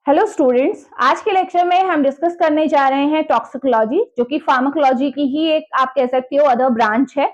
Hello students, आज के lecture में हम डिस्कस करने जा रहे हैं टॉक्सिकोलॉजी, जो कि फार्माकोलॉजी की ही एक आप कह सकते हो अदर ब्रांच है।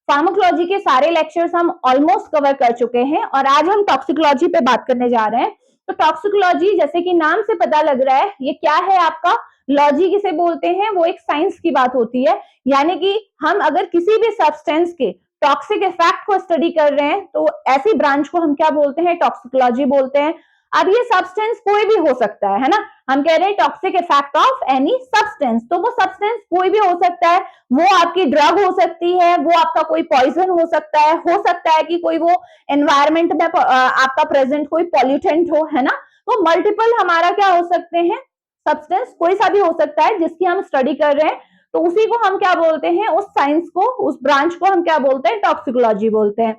फार्माकोलॉजी के सारे लेक्चर्स हम ऑलमोस्ट कवर कर चुके हैं और आज हम टॉक्सिकोलॉजी पे बात करने जा रहे हैं। तो टॉक्सिकोलॉजी, जैसे कि नाम से पता लग रहा है, ये क्या है आपका लॉजी किसे बोलते हैं, वो एक साइंस की बात होती है। यानी कि हम अगर किसी भी सब्सटेंस के टॉक्सिक इफेक्ट को स्टडी कर रहे हैं तो ऐसी ब्रांच को हम क्या बोलते हैं, टॉक्सिकोलॉजी बोलते हैं। अब ये सब्सटेंस कोई भी हो सकता है ना, हम कह रहे हैं toxic effect of any substance, तो वो सब्सटेंस कोई भी हो सकता है। वो आपकी ड्रग हो सकती है, वो आपका कोई पॉइजन हो सकता है कि कोई वो एनवायरमेंट में आपका प्रेजेंट कोई पॉल्यूटेंट हो, है ना। तो मल्टीपल हमारा क्या हो सकते हैं, सब्सटेंस कोई सा भी हो सकता है जिसकी हम स्टडी कर रहे हैं। तो उसी को हम क्या बोलते हैं, उस साइंस को, उस ब्रांच को हम क्या बोलते हैं, टॉक्सिकोलॉजी बोलते हैं।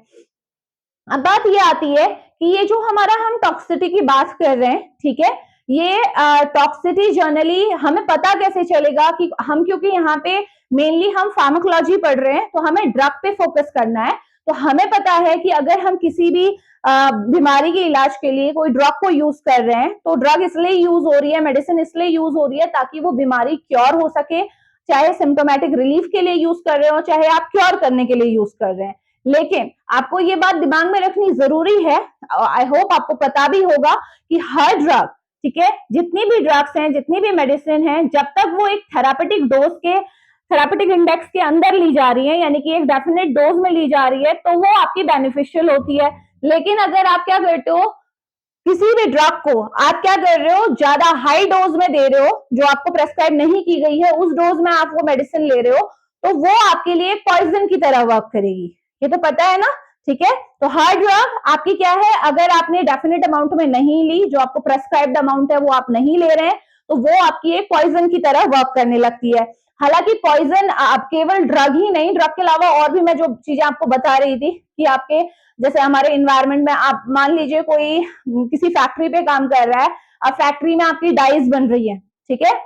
अब बात ये आती है कि ये जो हमारा हम टॉक्सिसिटी की बात कर रहे हैं, ठीक है, ये टॉक्सिसिटी जनरली हमें पता कैसे चलेगा कि हम, क्योंकि यहाँ पे मेनली हम फार्माकोलॉजी पढ़ रहे हैं तो हमें ड्रग पे फोकस करना है। तो हमें पता है कि अगर हम किसी भी बीमारी के इलाज के लिए कोई ड्रग को यूज कर रहे हैं तो ड्रग इसलिए यूज हो रही है, मेडिसिन इसलिए यूज हो रही है ताकि वो बीमारी क्योर हो सके। चाहे सिम्टोमेटिक रिलीफ के लिए यूज कर रहे हो, चाहे आप क्योर करने के लिए यूज कर रहे हैं। लेकिन आपको ये बात दिमाग में रखनी जरूरी है, आई होप आपको पता भी होगा कि हर ड्रग, ठीक है, जितनी भी ड्रग्स हैं, जितनी भी मेडिसिन हैं, जब तक वो एक थेरापेटिक डोज के, थेरापेटिक इंडेक्स के अंदर ली जा रही है, यानी कि एक डेफिनेट डोज में ली जा रही है, तो वो आपकी बेनिफिशियल होती है। लेकिन अगर आप क्या करते हो, किसी भी ड्रग को आप क्या कर रहे हो, ज्यादा हाई डोज में दे रहे हो, जो आपको प्रेस्क्राइब नहीं की गई है, उस डोज में आप वो मेडिसिन ले रहे हो, तो वो आपके लिए पॉइजन की तरह वर्क करेगी। ये तो पता है ना, ठीक है। तो हर ड्रग आपकी क्या है, अगर आपने डेफिनेट अमाउंट में नहीं ली, जो आपको प्रेस्क्राइब्ड अमाउंट है वो आप नहीं ले रहे हैं, तो वो आपकी एक पॉइजन की तरह वर्क करने लगती है। हालांकि पॉइजन आप केवल ड्रग ही नहीं, ड्रग के अलावा और भी मैं जो चीजें आपको बता रही थी कि आपके, जैसे हमारे इन्वायरमेंट में आप मान लीजिए कोई किसी फैक्ट्री पे काम कर रहा है, अब फैक्ट्री में आपकी डाइज बन रही है, ठीक है,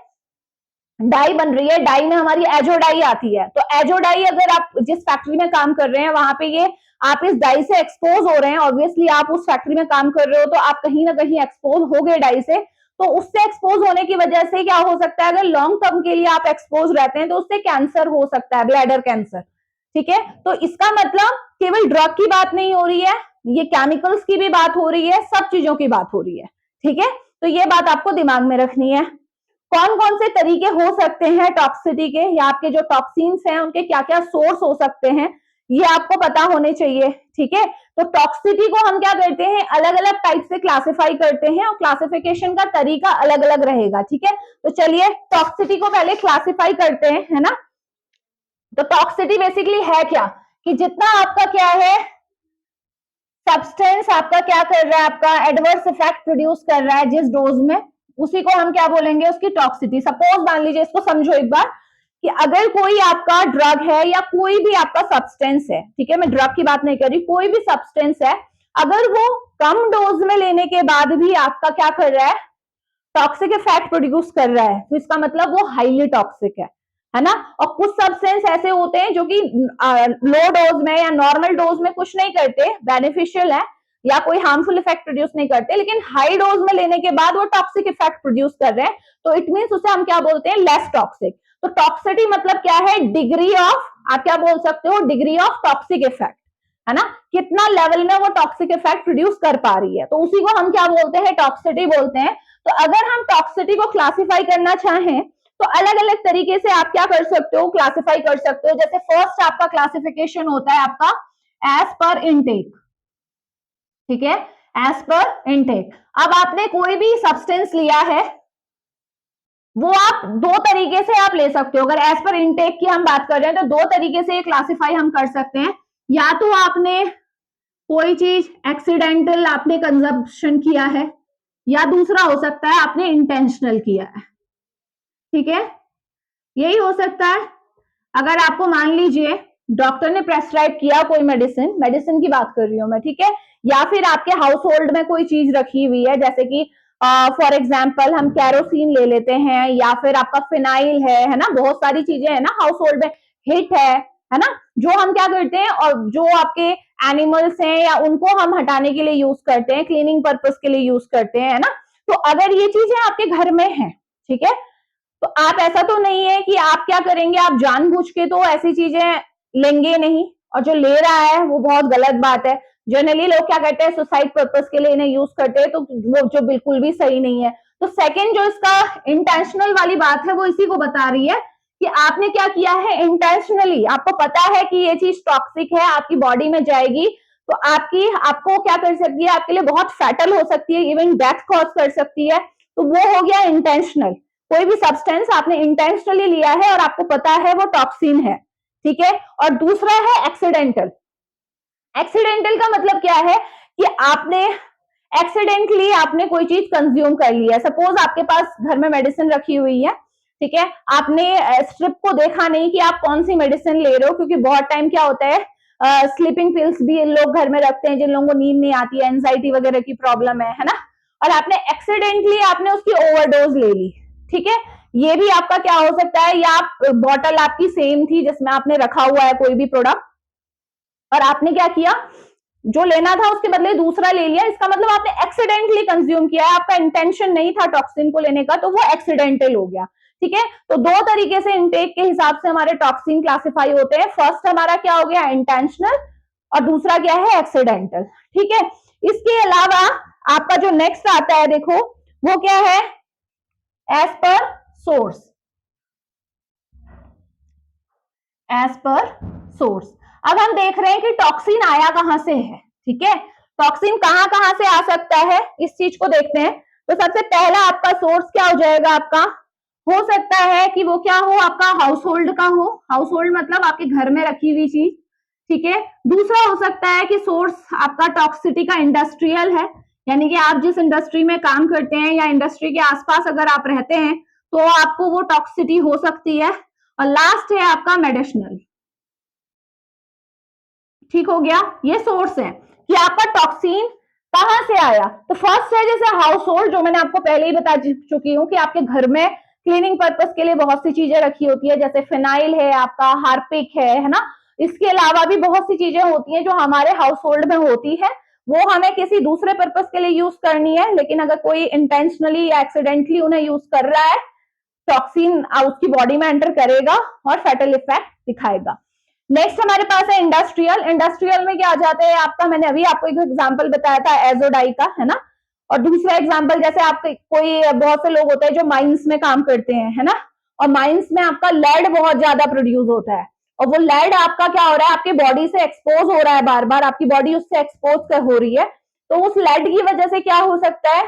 डाई बन रही है, डाई में हमारी एजो डाई आती है। तो एजो डाई अगर आप जिस फैक्ट्री में काम कर रहे हैं वहां पे ये आप इस डाई से एक्सपोज हो रहे हैं, ऑब्वियसली आप उस फैक्ट्री में काम कर रहे हो तो आप कहीं ना कहीं एक्सपोज हो गए डाई से। तो उससे एक्सपोज होने की वजह से क्या हो सकता है, अगर लॉन्ग टर्म के लिए आप एक्सपोज रहते हैं तो उससे कैंसर हो सकता है, ब्लैडर कैंसर, ठीक है। तो इसका मतलब केवल ड्रग की बात नहीं हो रही है, ये केमिकल्स की भी बात हो रही है, सब चीजों की बात हो रही है, ठीक है। तो ये बात आपको दिमाग में रखनी है। कौन कौन से तरीके हो सकते हैं टॉक्सिसिटी के, या आपके जो टॉक्सिन्स हैं उनके क्या क्या सोर्स हो सकते हैं, ये आपको पता होने चाहिए, ठीक है। तो टॉक्सिसिटी को हम क्या करते हैं, अलग अलग टाइप से क्लासिफाई करते हैं और क्लासिफिकेशन का तरीका अलग अलग रहेगा, ठीक है। तो चलिए टॉक्सिसिटी को पहले क्लासिफाई करते हैं, है ना। तो टॉक्सिसिटी बेसिकली है क्या, कि जितना आपका क्या है, सब्सटेंस आपका क्या कर रहा है, आपका एडवर्स इफेक्ट प्रोड्यूस कर रहा है जिस डोज में, उसी को हम क्या बोलेंगे, उसकी टॉक्सिसिटी। सपोज मान लीजिए, इसको समझो एक बार, कि अगर कोई आपका ड्रग है या कोई भी आपका सब्सटेंस है, ठीक है, मैं ड्रग की बात नहीं कर रही, कोई भी सब्सटेंस है, अगर वो कम डोज में लेने के बाद भी आपका क्या कर रहा है, टॉक्सिक इफेक्ट प्रोड्यूस कर रहा है, तो इसका मतलब वो हाईली टॉक्सिक है ना। और कुछ सब्सटेंस ऐसे होते हैं जो कि लो डोज में या नॉर्मल डोज में कुछ नहीं करते, बेनिफिशियल है या कोई हार्मफुल इफेक्ट प्रोड्यूस नहीं करते, लेकिन हाई डोज में लेने के बाद वो टॉक्सिक इफेक्ट प्रोड्यूस कर रहे हैं, तो इट मीन्स उसे हम क्या बोलते हैं, लेस टॉक्सिक। तो टॉक्सिसिटी मतलब क्या है, डिग्री ऑफ, आप क्या बोल सकते हो, डिग्री ऑफ टॉक्सिक इफेक्ट, है ना, कितना लेवल में वो टॉक्सिक इफेक्ट प्रोड्यूस कर पा रही है, तो उसी को हम क्या बोलते हैं, टॉक्सिसिटी बोलते हैं। तो अगर हम टॉक्सिसिटी को क्लासिफाई करना चाहें तो अलग अलग तरीके से आप क्या कर सकते हो, क्लासिफाई कर सकते हो। जैसे फर्स्ट आपका क्लासिफिकेशन होता है आपका एज पर इनटेक, ठीक है, एज पर इनटेक। अब आपने कोई भी सब्सटेंस लिया है, वो आप दो तरीके से आप ले सकते हो। अगर एज पर इनटेक की हम बात कर रहे हैं तो दो तरीके से क्लासिफाई हम कर सकते हैं, या तो आपने कोई चीज एक्सीडेंटल आपने कंजप्शन किया है, या दूसरा हो सकता है आपने इंटेंशनल किया है, ठीक है, यही हो सकता है। अगर आपको मान लीजिए डॉक्टर ने प्रेस्क्राइब किया कोई मेडिसिन, मेडिसिन की बात कर रही हूं मैं, ठीक है, या फिर आपके हाउस होल्ड में कोई चीज रखी हुई है, जैसे कि फॉर एग्जाम्पल हम कैरोसिन ले लेते हैं, या फिर आपका फिनाइल है ना, बहुत सारी चीजें है ना हाउस होल्ड में, हिट है ना, जो हम क्या करते हैं, और जो आपके एनिमल्स हैं या उनको हम हटाने के लिए यूज करते हैं, क्लीनिंग पर्पस के लिए यूज करते हैं, है ना। तो अगर ये चीजें आपके घर में है, ठीक है, तो आप ऐसा तो नहीं है कि आप क्या करेंगे, आप जानबूझ के तो ऐसी चीजें लेंगे नहीं, और जो ले रहा है वो बहुत गलत बात है। जनरली लोग क्या करते हैं, सुसाइड पर्पस के लिए इन्हें यूज करते हैं, तो वो जो बिल्कुल भी सही नहीं है। तो सेकंड जो इसका इंटेंशनल वाली बात है वो इसी को बता रही है कि आपने क्या किया है, इंटेंशनली आपको पता है कि ये चीज टॉक्सिक है, आपकी बॉडी में जाएगी, तो आपको क्या कर सकती है, आपके लिए बहुत फैटल हो सकती है, इवन डेथ कॉज कर सकती है। तो वो हो गया इंटेंशनल। कोई भी सब्सटेंस आपने इंटेंशनली लिया है और आपको पता है वो टॉक्सिन है, ठीक है। और दूसरा है एक्सीडेंटल। एक्सीडेंटल का मतलब क्या है कि आपने एक्सीडेंटली आपने कोई चीज कंज्यूम कर लिया। सपोज आपके पास घर में मेडिसिन रखी हुई है, ठीक है, आपने स्ट्रिप को देखा नहीं कि आप कौन सी मेडिसिन ले रहे हो, क्योंकि बहुत टाइम क्या होता है, स्लीपिंग पिल्स भी लोग घर में रखते हैं जिन लोगों को नींद नहीं आती है, एंजाइटी वगैरह की प्रॉब्लम है ना, और आपने एक्सीडेंटली आपने उसकी ओवरडोज ले ली, ठीक है। ये भी आपका क्या हो सकता है, या आप बॉटल आपकी सेम थी जिसमें आपने रखा हुआ है कोई भी प्रोडक्ट, और आपने क्या किया, जो लेना था उसके बदले दूसरा ले लिया, इसका मतलब आपने एक्सीडेंटली कंज्यूम किया है, आपका इंटेंशन नहीं था टॉक्सिन को लेने का, तो वो एक्सीडेंटल हो गया, ठीक है। तो दो तरीके से इनटेक के हिसाब से हमारे टॉक्सिन क्लासिफाई होते हैं। फर्स्ट हमारा क्या हो गया, इंटेंशनल, और दूसरा क्या है, एक्सीडेंटल, ठीक है। इसके अलावा आपका जो नेक्स्ट आता है, देखो वो क्या है, as per source. As per source, अब हम देख रहे हैं कि टॉक्सिन आया कहां से है, ठीक है। टॉक्सिन कहां कहां से आ सकता है, इस चीज को देखते हैं। तो सबसे पहला आपका सोर्स क्या हो जाएगा, आपका हो सकता है कि वो क्या हो, आपका हाउस होल्ड का हो। हाउस होल्ड मतलब आपके घर में रखी हुई चीज, ठीक है। दूसरा हो सकता है कि सोर्स आपका टॉक्सिटी का इंडस्ट्रियल है, यानी कि आप जिस इंडस्ट्री में काम करते हैं या इंडस्ट्री के आसपास अगर आप रहते हैं तो आपको वो टॉक्सिटी हो सकती है। और लास्ट है आपका मेडिसिनल, ठीक हो गया। ये सोर्स है कि आपका टॉक्सिन कहां से आया। तो फर्स्ट है जैसे हाउस होल्ड, जो मैंने आपको पहले ही बता चुकी हूं कि आपके घर में क्लीनिंग पर्पस के लिए बहुत सी चीजें रखी होती है, जैसे फिनाइल है, आपका हार्पिक है ना। इसके अलावा भी बहुत सी चीजें होती हैं जो हमारे हाउस होल्ड में होती है, वो हमें किसी दूसरे पर्पस के लिए यूज करनी है, लेकिन अगर कोई इंटेंशनली या एक्सीडेंटली उन्हें यूज कर रहा है, टॉक्सिन उसकी बॉडी में एंटर करेगा और फैटल इफेक्ट दिखाएगा। नेक्स्ट हमारे पास है इंडस्ट्रियल। इंडस्ट्रियल में क्या आ जाता है आपका, मैंने अभी आपको एक एग्जांपल बताया था एजोडाई का, है ना। और दूसरा एग्जांपल जैसे आपके कोई बहुत से लोग होते हैं जो माइंस में काम करते हैं, है ना, और माइंस में आपका लेड बहुत ज्यादा प्रोड्यूस होता है, और वो लेड आपका क्या हो रहा है, आपकी बॉडी से एक्सपोज हो रहा है, बार बार आपकी बॉडी उससे एक्सपोज हो रही है, तो उस लेड की वजह से क्या हो सकता है,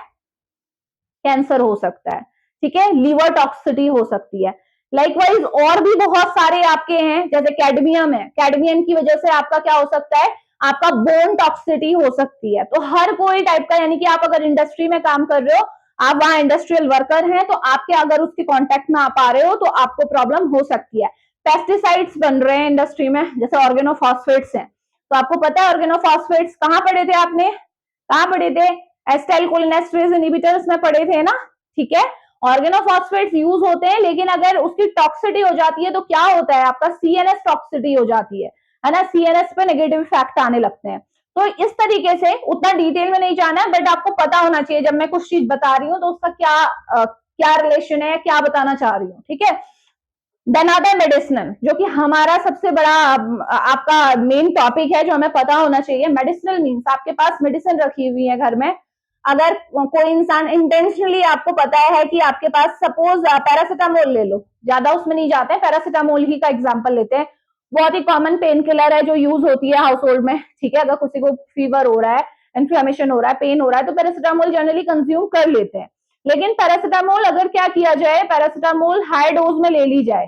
कैंसर हो सकता है, ठीक है, लीवर टॉक्सिटी हो सकती है। लाइकवाइज और भी बहुत सारे आपके हैं, जैसे कैडमियम है, कैडमियम की वजह से आपका क्या हो सकता है, आपका बोन टॉक्सिटी हो सकती है। तो हर कोई टाइप का, यानी कि आप अगर इंडस्ट्री में काम कर रहे हो, आप वहां इंडस्ट्रियल वर्कर हैं, तो आपके अगर उसके कांटेक्ट में आप आ रहे हो तो आपको प्रॉब्लम हो सकती है। पेस्टिसाइड्स बन रहे हैं इंडस्ट्री में, जैसे ऑर्गेनोफॉस्फेट्स हैं, तो आपको पता है ऑर्गेनोफॉस्फेट्स कहाँ पढ़े थे आपने, कहाँ पढ़े थे, एसिटाइलकोलिनेस्टरेज इनहिबिटर्स में पढ़े थे ना, ठीक है। ऑर्गेनोफॉस्फेट्स यूज होते हैं, लेकिन अगर उसकी टॉक्सिटी हो जाती है तो क्या होता है, आपका सीएनएस टॉक्सिटी हो जाती है ना, सीएनएस पे नेगेटिव इफेक्ट आने लगते हैं। तो इस तरीके से उतना डिटेल में नहीं जाना है, बट आपको पता होना चाहिए जब मैं कुछ चीज बता रही हूँ तो उसका क्या रिलेशन है, क्या बताना चाह रही हूँ, ठीक है। देन आता है मेडिसिनल, जो कि हमारा सबसे बड़ा आपका मेन टॉपिक है, जो हमें पता होना चाहिए। मेडिसिनल मीन्स आपके पास मेडिसिन रखी हुई है घर में, अगर कोई इंसान इंटेंशनली, आपको पता है कि आपके पास सपोज पैरासिटामोल ले लो, ज्यादा उसमें नहीं जाते हैं, पैरासिटामोल ही का एग्जांपल लेते हैं, बहुत ही कॉमन पेन किलर है जो यूज होती है हाउस होल्ड में, ठीक है। अगर किसी को फीवर हो रहा है, इन्फ्लेमेशन हो रहा है, पेन हो रहा है, तो पैरासिटामोल जनरली कंज्यूम कर लेते हैं। लेकिन पैरासिटामोल अगर क्या किया जाए, पैरासिटामोल हाई डोज में ले ली जाए,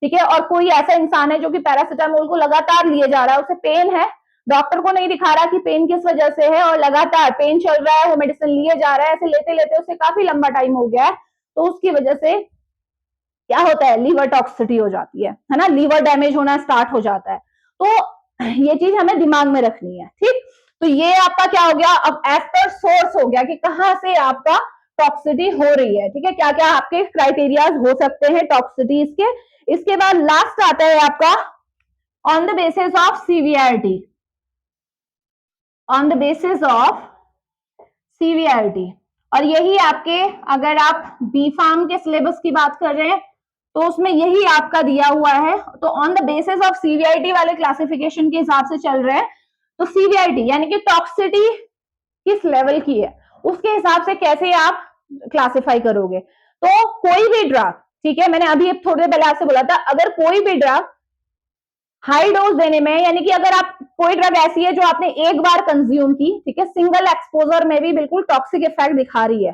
ठीक है, और कोई ऐसा इंसान है जो कि पैरासिटामोल को लगातार लिए जा रहा है, उसे पेन है, डॉक्टर को नहीं दिखा रहा कि पेन किस वजह से है, और लगातार पेन चल रहा है, वो मेडिसिन लिए जा रहा है, ऐसे लेते लेते उसे काफी लंबा टाइम हो गया है, तो उसकी वजह से क्या होता है, लीवर टॉक्सिटी हो जाती है ना, लीवर डैमेज होना स्टार्ट हो जाता है। तो ये चीज हमें दिमाग में रखनी है, ठीक। तो ये आपका क्या हो गया, अब एज पर सोर्स हो गया कि कहां से आपका टॉक्सिटी हो रही है, ठीक है, क्या क्या आपके क्राइटेरियाज हो सकते हैं टॉक्सिटीज के। इसके बाद लास्ट आता है आपका on the basis of severity, on the basis of severity. और यही आपके, अगर आप बी फार्म के सिलेबस की बात कर रहे हैं तो उसमें यही आपका दिया हुआ है। तो ऑन द बेसिस ऑफ सीवीआईटी वाले क्लासिफिकेशन के हिसाब से चल रहे हैं, तो सीवीआईटी यानी कि टॉक्सिसिटी किस लेवल की है उसके हिसाब से कैसे आप क्लासिफाई करोगे। तो कोई भी ड्रग, ठीक है, मैंने अभी थोड़ी देर पहले आपसे बोला था, अगर कोई भी ड्रग हाई डोज देने में, यानी कि अगर आप कोई ड्रग ऐसी है जो आपने एक बार कंज्यूम की, ठीक है, सिंगल एक्सपोजर में भी बिल्कुल टॉक्सिक इफेक्ट दिखा रही है,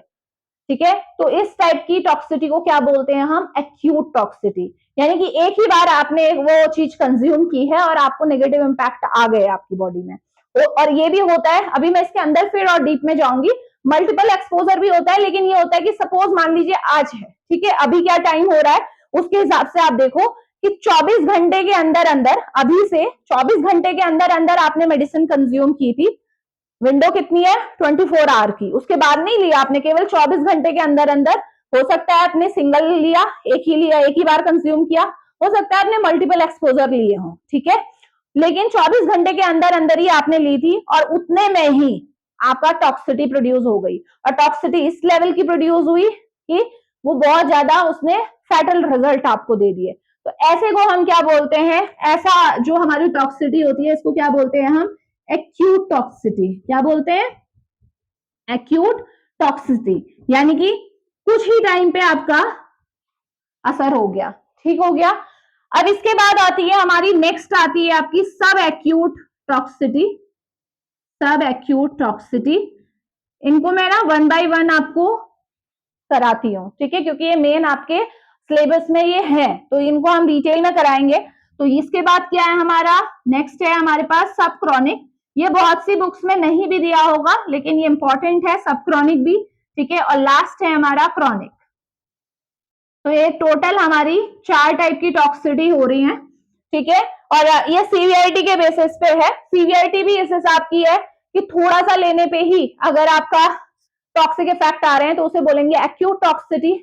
ठीक है, तो इस टाइप की टॉक्सिसिटी को क्या बोलते हैं हम, एक्यूट टॉक्सिसिटी। यानी कि एक ही बार आपने वो चीज कंज्यूम की है और आपको नेगेटिव इंपैक्ट आ गए आपकी बॉडी में। और ये भी होता है, अभी मैं इसके अंदर फिर और डीप में जाऊंगी, मल्टीपल एक्सपोजर भी होता है, लेकिन ये होता है कि सपोज मान लीजिए आज है, ठीक है, अभी क्या टाइम हो रहा है उसके हिसाब से आप देखो कि 24 घंटे के अंदर अंदर, अभी से 24 घंटे के अंदर अंदर आपने मेडिसिन कंज्यूम की थी, विंडो कितनी है 24 आवर की, उसके बाद नहीं लिया आपने, केवल 24 घंटे के अंदर अंदर, हो सकता है आपने सिंगल लिया, एक ही लिया, एक ही बार कंज्यूम किया, हो सकता है आपने मल्टीपल एक्सपोजर लिए हो, ठीक है, लेकिन 24 घंटे के अंदर अंदर ही आपने ली थी और उतने में ही आपका टॉक्सिसिटी प्रोड्यूस हो गई। और टॉक्सिसिटी इस लेवल की प्रोड्यूस हुई कि वो बहुत ज्यादा उसने फैटल रिजल्ट आपको दे दिए। तो ऐसे को हम क्या बोलते हैं, ऐसा जो हमारी टॉक्सिसिटी होती है इसको क्या बोलते हैं हम, एक्यूट टॉक्सिसिटी। क्या बोलते हैं, एक्यूट टॉक्सिसिटी, यानी कि कुछ ही टाइम पे आपका असर हो गया, ठीक हो गया। अब इसके बाद आती है हमारी, नेक्स्ट आती है आपकी सब एक्यूट टॉक्सिसिटी। सब एक्यूट टॉक्सिसिटी, इनको मैं ना वन बाय वन आपको कराती हूँ, ठीक है, क्योंकि ये मेन आपके सिलेबस में ये है, तो इनको हम डिटेल में कराएंगे। तो इसके बाद क्या है हमारा, नेक्स्ट है हमारे पास सब क्रॉनिक। ये बहुत सी बुक्स में नहीं भी दिया होगा, लेकिन ये इंपॉर्टेंट है, सब क्रॉनिक भी, ठीक है। और लास्ट है हमारा क्रॉनिक। तो ये टोटल हमारी 4 टाइप की टॉक्सिसिटी हो रही है, ठीक है। और ये सीवीआईटी के बेसिस पे है, सीवीआईटी भी इस हिसाब की है कि थोड़ा सा लेने पे ही अगर आपका टॉक्सिक इफेक्ट आ रहे हैं तो उसे बोलेंगे एक्यूट टॉक्सिसिटी।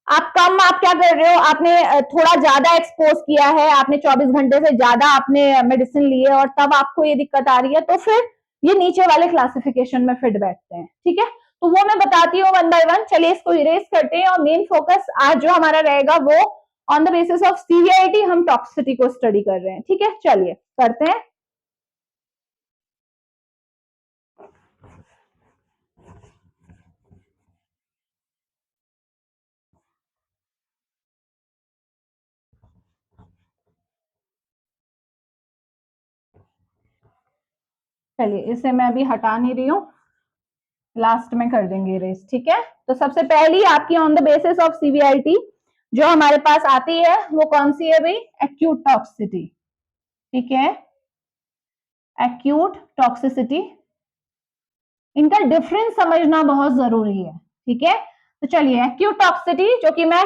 आप क्या कर रहे हो, आपने थोड़ा ज्यादा एक्सपोज किया है, आपने 24 घंटे से ज्यादा आपने मेडिसिन ली है और तब आपको ये दिक्कत आ रही है, तो फिर ये नीचे वाले क्लासिफिकेशन में फिट बैठते हैं, ठीक है। तो वो मैं बताती हूँ वन बाय वन। चलिए इसको इरेज करते हैं और मेन फोकस आज जो हमारा रहेगा वो ऑन द बेसिस ऑफ सीवीआईटी हम टॉक्सिसिटी को स्टडी कर रहे हैं, ठीक है। चलिए करते हैं। चलिए इसे मैं अभी हटा नहीं रही हूँ, लास्ट में कर देंगे रेस, ठीक है। तो सबसे पहली आपकी ऑन द बेसिस ऑफ सीवीआईटी जो हमारे पास आती है वो कौन सी है भाई, एक्यूट टॉक्सिसिटी, ठीक है, एक्यूट टॉक्सिसिटी। इनका डिफरेंस समझना बहुत जरूरी है, ठीक है। तो चलिए एक्यूट टॉक्सिसिटी, जो कि मैं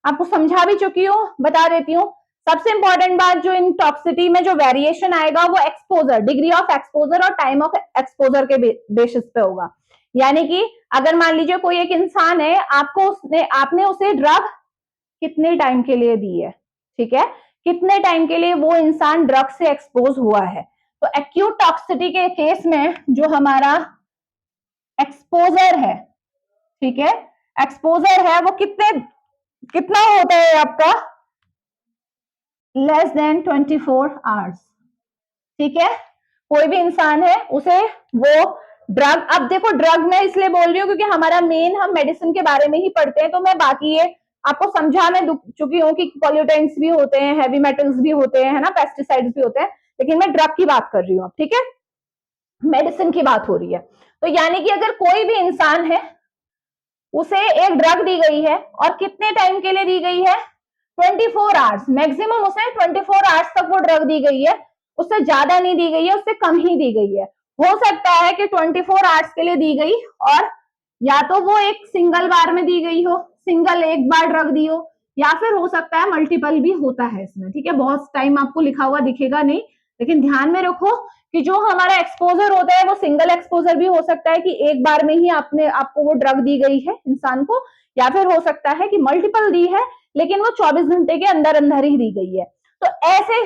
आपको समझा भी चुकी हूँ, बता देती हूँ। सबसे इंपॉर्टेंट बात जो इन टॉक्सिसिटी में जो वेरिएशन आएगा वो एक्सपोजर, डिग्री ऑफ एक्सपोजर और टाइम ऑफ एक्सपोजर के बेसिस पे होगा। यानी कि अगर मान लीजिए कोई एक इंसान है, आपने उसे ड्रग कितने टाइम के लिए दी है, ठीक है, कितने टाइम के लिए वो इंसान ड्रग से एक्सपोज हुआ है। तो एक्यूट टॉक्सिसिटी के केस में जो हमारा एक्सपोजर है, ठीक है, एक्सपोजर है वो कितना होता है आपका, लेस देन 24 आवर्स, ठीक है। कोई भी इंसान है उसे वो ड्रग, अब देखो ड्रग मैं इसलिए बोल रही हूँ क्योंकि हमारा मेन हम मेडिसिन के बारे में ही पढ़ते हैं, तो मैं बाकी ये आपको समझा मैं चुकी हूँ कि पॉल्यूटेंट्स भी होते हैं, हैवी मेटल्स भी होते हैं, है ना, पेस्टिसाइड्स भी होते हैं, लेकिन मैं ड्रग की बात कर रही हूँ, ठीक है, मेडिसिन की बात हो रही है। तो यानी कि अगर कोई भी इंसान है उसे एक ड्रग दी गई है और कितने टाइम के लिए दी गई है, 24 आवर्स, मैक्सिमम उसे 24 आवर्स तक वो ड्रग दी गई है, उससे ज्यादा नहीं दी गई है, उससे कम ही दी गई है। हो सकता है कि 24 आवर्स के लिए दी गई और या तो वो एक सिंगल बार में दी गई हो, सिंगल एक बार ड्रग दी हो, या फिर हो सकता है मल्टीपल भी होता है इसमें, ठीक है। बहुत टाइम आपको लिखा हुआ दिखेगा नहीं, लेकिन ध्यान में रखो कि जो हमारा एक्सपोजर होता है वो सिंगल एक्सपोजर भी हो सकता है कि एक बार में ही आपको वो ड्रग दी गई है इंसान को, या फिर हो सकता है कि मल्टीपल दी है लेकिन वो 24 घंटे के अंदर अंदर ही दी गई है। तो ऐसे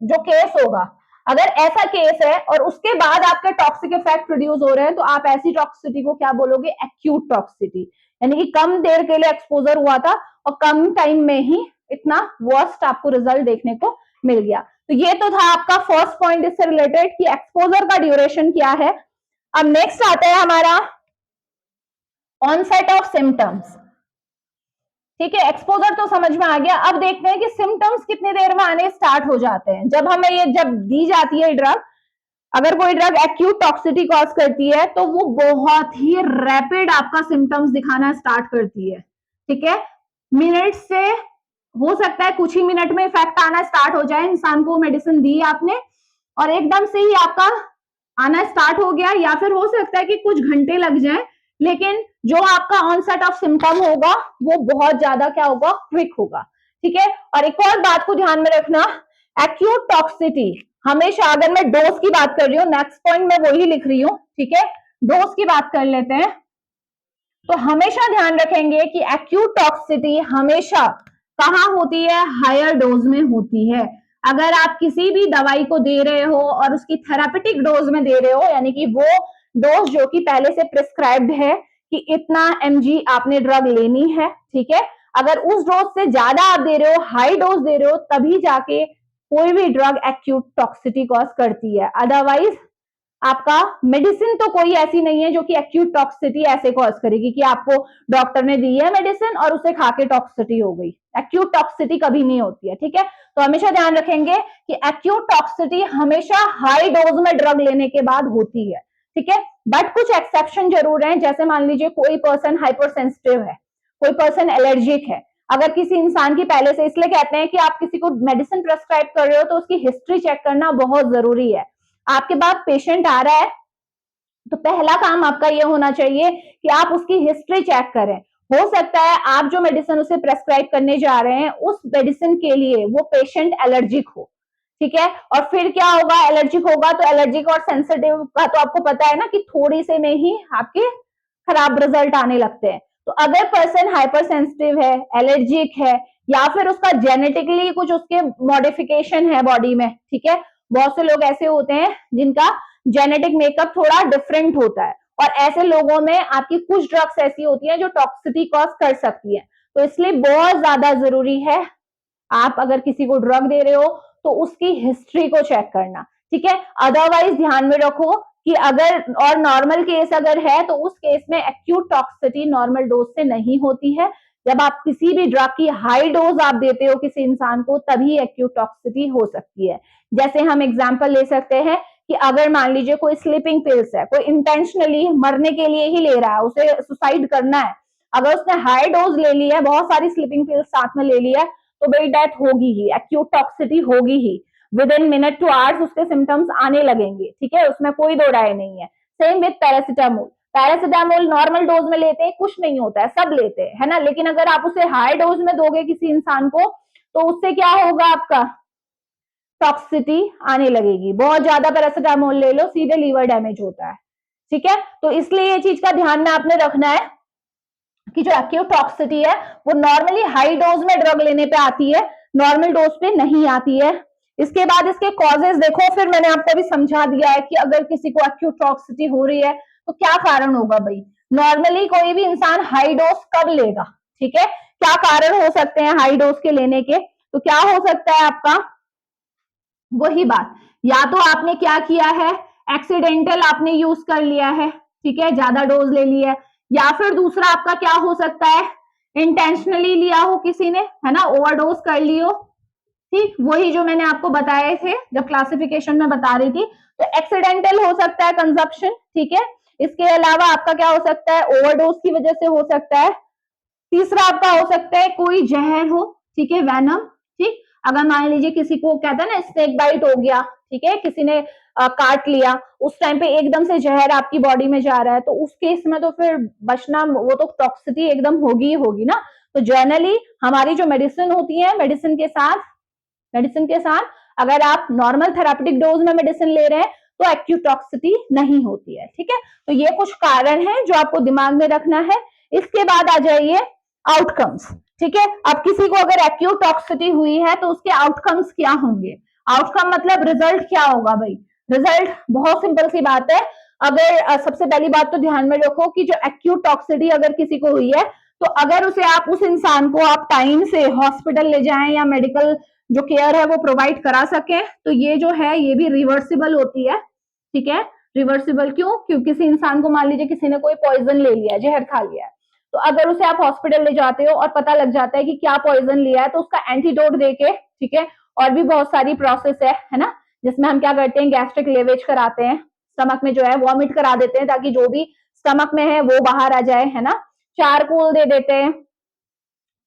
जो केस होगा, अगर ऐसा केस है और उसके बाद आपके टॉक्सिक इफेक्ट प्रोड्यूस हो रहे हैं तो आप ऐसी टॉक्सिसिटी को क्या बोलोगे, एक्यूट टॉक्सिसिटी, यानी कि कम देर के लिए एक्सपोजर हुआ था और कम टाइम में ही इतना वर्स्ट आपको रिजल्ट देखने को मिल गया। तो ये तो था आपका फर्स्ट पॉइंट इससे रिलेटेड कि एक्सपोजर का ड्यूरेशन क्या है। अब नेक्स्ट आता है हमारा ऑनसेट ऑफ सिम्टम्स। ठीक है, एक्सपोजर तो समझ में आ गया। अब देखते हैं कि सिम्टम्स कितनी देर में आने स्टार्ट हो जाते हैं। जब हमें ये जब दी जाती है ड्रग, अगर कोई ड्रग एक्यूट टॉक्सिसिटी कॉज करती है तो वो बहुत ही रैपिड आपका सिम्टम्स दिखाना स्टार्ट करती है। ठीक है, मिनट से हो सकता है कुछ ही मिनट में इफेक्ट आना स्टार्ट हो जाए। इंसान को मेडिसिन दी आपने और एकदम से ही आपका आना स्टार्ट हो गया, या फिर हो सकता है कि कुछ घंटे लग जाए, लेकिन जो आपका ऑनसेट ऑफ सिम्टम होगा वो बहुत ज्यादा क्या होगा, क्विक होगा। ठीक है, और एक और बात को ध्यान में रखना, एक्यूट टॉक्सिसिटी हमेशा, अगर मैं डोज की बात कर रही हूँ, नेक्स्ट पॉइंट मैं वही लिख रही हूँ। ठीक है, डोज की बात कर लेते हैं, तो हमेशा ध्यान रखेंगे कि एक्यूट टॉक्सिसिटी हमेशा कहाँ होती है, हायर डोज में होती है। अगर आप किसी भी दवाई को दे रहे हो और उसकी थेरापेटिक डोज में दे रहे हो, यानी कि वो डोज जो कि पहले से प्रिस्क्राइब्ड है कि इतना mg आपने ड्रग लेनी है, ठीक है, अगर उस डोज से ज्यादा आप दे रहे हो, हाई डोज दे रहे हो, तभी जाके कोई भी ड्रग एक्यूट टॉक्सिसिटी कॉज करती है। अदरवाइज आपका मेडिसिन तो कोई ऐसी नहीं है जो कि एक्यूट टॉक्सिसिटी ऐसे कॉज करेगी कि आपको डॉक्टर ने दी है मेडिसिन और उसे खा के टॉक्सिसिटी हो गई। एक्यूट टॉक्सिसिटी कभी नहीं होती है। ठीक है, तो हमेशा ध्यान रखेंगे कि एक्यूट टॉक्सिसिटी हमेशा हाई डोज में ड्रग लेने के बाद होती है। ठीक है, बट कुछ एक्सेप्शन जरूर हैं, जैसे मान लीजिए कोई पर्सन हाइपर सेंसिटिव है, कोई पर्सन एलर्जिक है। अगर किसी इंसान की पहले से, इसलिए कहते हैं कि आप किसी को मेडिसिन प्रेस्क्राइब कर रहे हो तो उसकी हिस्ट्री चेक करना बहुत जरूरी है। आपके पास पेशेंट आ रहा है तो पहला काम आपका ये होना चाहिए कि आप उसकी हिस्ट्री चेक करें। हो सकता है आप जो मेडिसिन उसे प्रेस्क्राइब करने जा रहे हैं उस मेडिसिन के लिए वो पेशेंट एलर्जिक हो। ठीक है, और फिर क्या होगा, एलर्जिक होगा तो एलर्जिक और सेंसिटिव का तो आपको पता है ना कि थोड़ी से में ही आपके खराब रिजल्ट आने लगते हैं। तो अगर पर्सन हाइपर सेंसिटिव है, एलर्जिक है, या फिर उसका जेनेटिकली कुछ उसके मॉडिफिकेशन है बॉडी में, ठीक है, बहुत से लोग ऐसे होते हैं जिनका जेनेटिक मेकअप थोड़ा डिफरेंट होता है, और ऐसे लोगों में आपकी कुछ ड्रग्स ऐसी होती हैं जो टॉक्सिसिटी कॉज कर सकती है। तो इसलिए बहुत ज्यादा जरूरी है आप अगर किसी को ड्रग दे रहे हो तो उसकी हिस्ट्री को चेक करना। ठीक है, अदरवाइज ध्यान में रखो कि अगर और नॉर्मल केस अगर है तो उस केस में एक्यूट टॉक्सिसिटी नॉर्मल डोज से नहीं होती है। जब आप किसी भी ड्रग की हाई डोज आप देते हो किसी इंसान को, तभी एक्यूट टॉक्सिसिटी हो सकती है। जैसे हम एग्जांपल ले सकते हैं कि अगर मान लीजिए कोई स्लीपिंग पिल्स है, कोई इंटेंशनली मरने के लिए ही ले रहा है, उसे सुसाइड करना है, अगर उसने हाई डोज ले ली है, बहुत सारी स्लीपिंग पिल्स साथ में ले ली है, तो भाई डेथ होगी ही, एक्यूट टॉक्सिसिटी होगी ही। Within minute to hours उसके सिम्टम्स आने लगेंगे। ठीक है, उसमें कोई दो राय नहीं है। Same with paracetamol, paracetamol normal dose में लेते हैं, कुछ नहीं होता है, सब लेते हैं, है ना, लेकिन अगर आप उसे हाई डोज में दोगे किसी इंसान को तो उससे क्या होगा, आपका टॉक्सिसिटी आने लगेगी। बहुत ज्यादा पैरासिटामोल ले लो, सीधे लीवर डैमेज होता है। ठीक है, तो इसलिए ये चीज का ध्यान में आपने रखना है कि जो एक्यूट टॉक्सिसिटी है वो नॉर्मली हाई डोज में ड्रग लेने पे आती है, नॉर्मल डोज पे नहीं आती है। इसके बाद इसके कॉजेज देखो, फिर मैंने आपको भी समझा दिया है कि अगर किसी को एक्यूट टॉक्सिसिटी हो रही है तो क्या कारण होगा। भाई नॉर्मली कोई भी इंसान हाई डोज कब लेगा, ठीक है, क्या कारण हो सकते हैं हाई डोज के लेने के, तो क्या हो सकता है आपका, वही बात, या तो आपने क्या किया है, एक्सीडेंटल आपने यूज कर लिया है, ठीक है, ज्यादा डोज ले लिया है, या फिर दूसरा आपका क्या हो सकता है, इंटेंशनली लिया हो किसी ने, है ना, ओवरडोज कर ली हो। ठीक, वही जो मैंने आपको बताए थे जब क्लासिफिकेशन में बता रही थी। तो एक्सीडेंटल हो सकता है कंजप्शन, ठीक है, इसके अलावा आपका क्या हो सकता है, ओवरडोज की वजह से हो सकता है। तीसरा आपका हो सकता है कोई जहर हो, ठीक है, वेनम। ठीक, अगर मान लीजिए किसी को कहता है ना स्नेक बाइट हो गया, ठीक है, किसी ने काट लिया, उस टाइम पे एकदम से जहर आपकी बॉडी में जा रहा है, तो उस केस में तो फिर बचना, वो तो टॉक्सिसिटी एकदम होगी ही होगी ना। तो जनरली हमारी जो मेडिसिन होती है, मेडिसिन के साथ अगर आप नॉर्मल थेरापेटिक डोज में मेडिसिन ले रहे हैं तो एक्यूट टॉक्सिसिटी नहीं होती है। ठीक है, तो ये कुछ कारण है जो आपको दिमाग में रखना है। इसके बाद आ जाइए आउटकम्स। ठीक है, अब किसी को अगर एक्यूट टॉक्सिसिटी हुई है तो उसके आउटकम्स क्या होंगे। आउटकम मतलब रिजल्ट क्या होगा भाई? रिजल्ट बहुत सिंपल सी बात है। अगर सबसे पहली बात तो ध्यान में रखो कि जो एक्यूट टॉक्सिटी अगर किसी को हुई है, तो अगर उसे आप उस इंसान को आप टाइम से हॉस्पिटल ले जाएं या मेडिकल जो केयर है वो प्रोवाइड करा सकें, तो ये जो है ये भी रिवर्सिबल होती है। ठीक है, रिवर्सिबल क्यों? क्योंकि किसी इंसान को मान लीजिए किसी ने कोई पॉइजन ले लिया है, जहर खा लिया है, तो अगर उसे आप हॉस्पिटल ले जाते हो और पता लग जाता है कि क्या पॉइजन लिया है, तो उसका एंटीडोट देके, ठीक है, और भी बहुत सारी प्रोसेस है ना, जिसमें हम क्या करते हैं, गैस्ट्रिक लेवेज कराते हैं, स्टमक में जो है वॉमिट करा देते हैं ताकि जो भी स्टमक में है वो बाहर आ जाए, है ना, चारकोल दे देते हैं,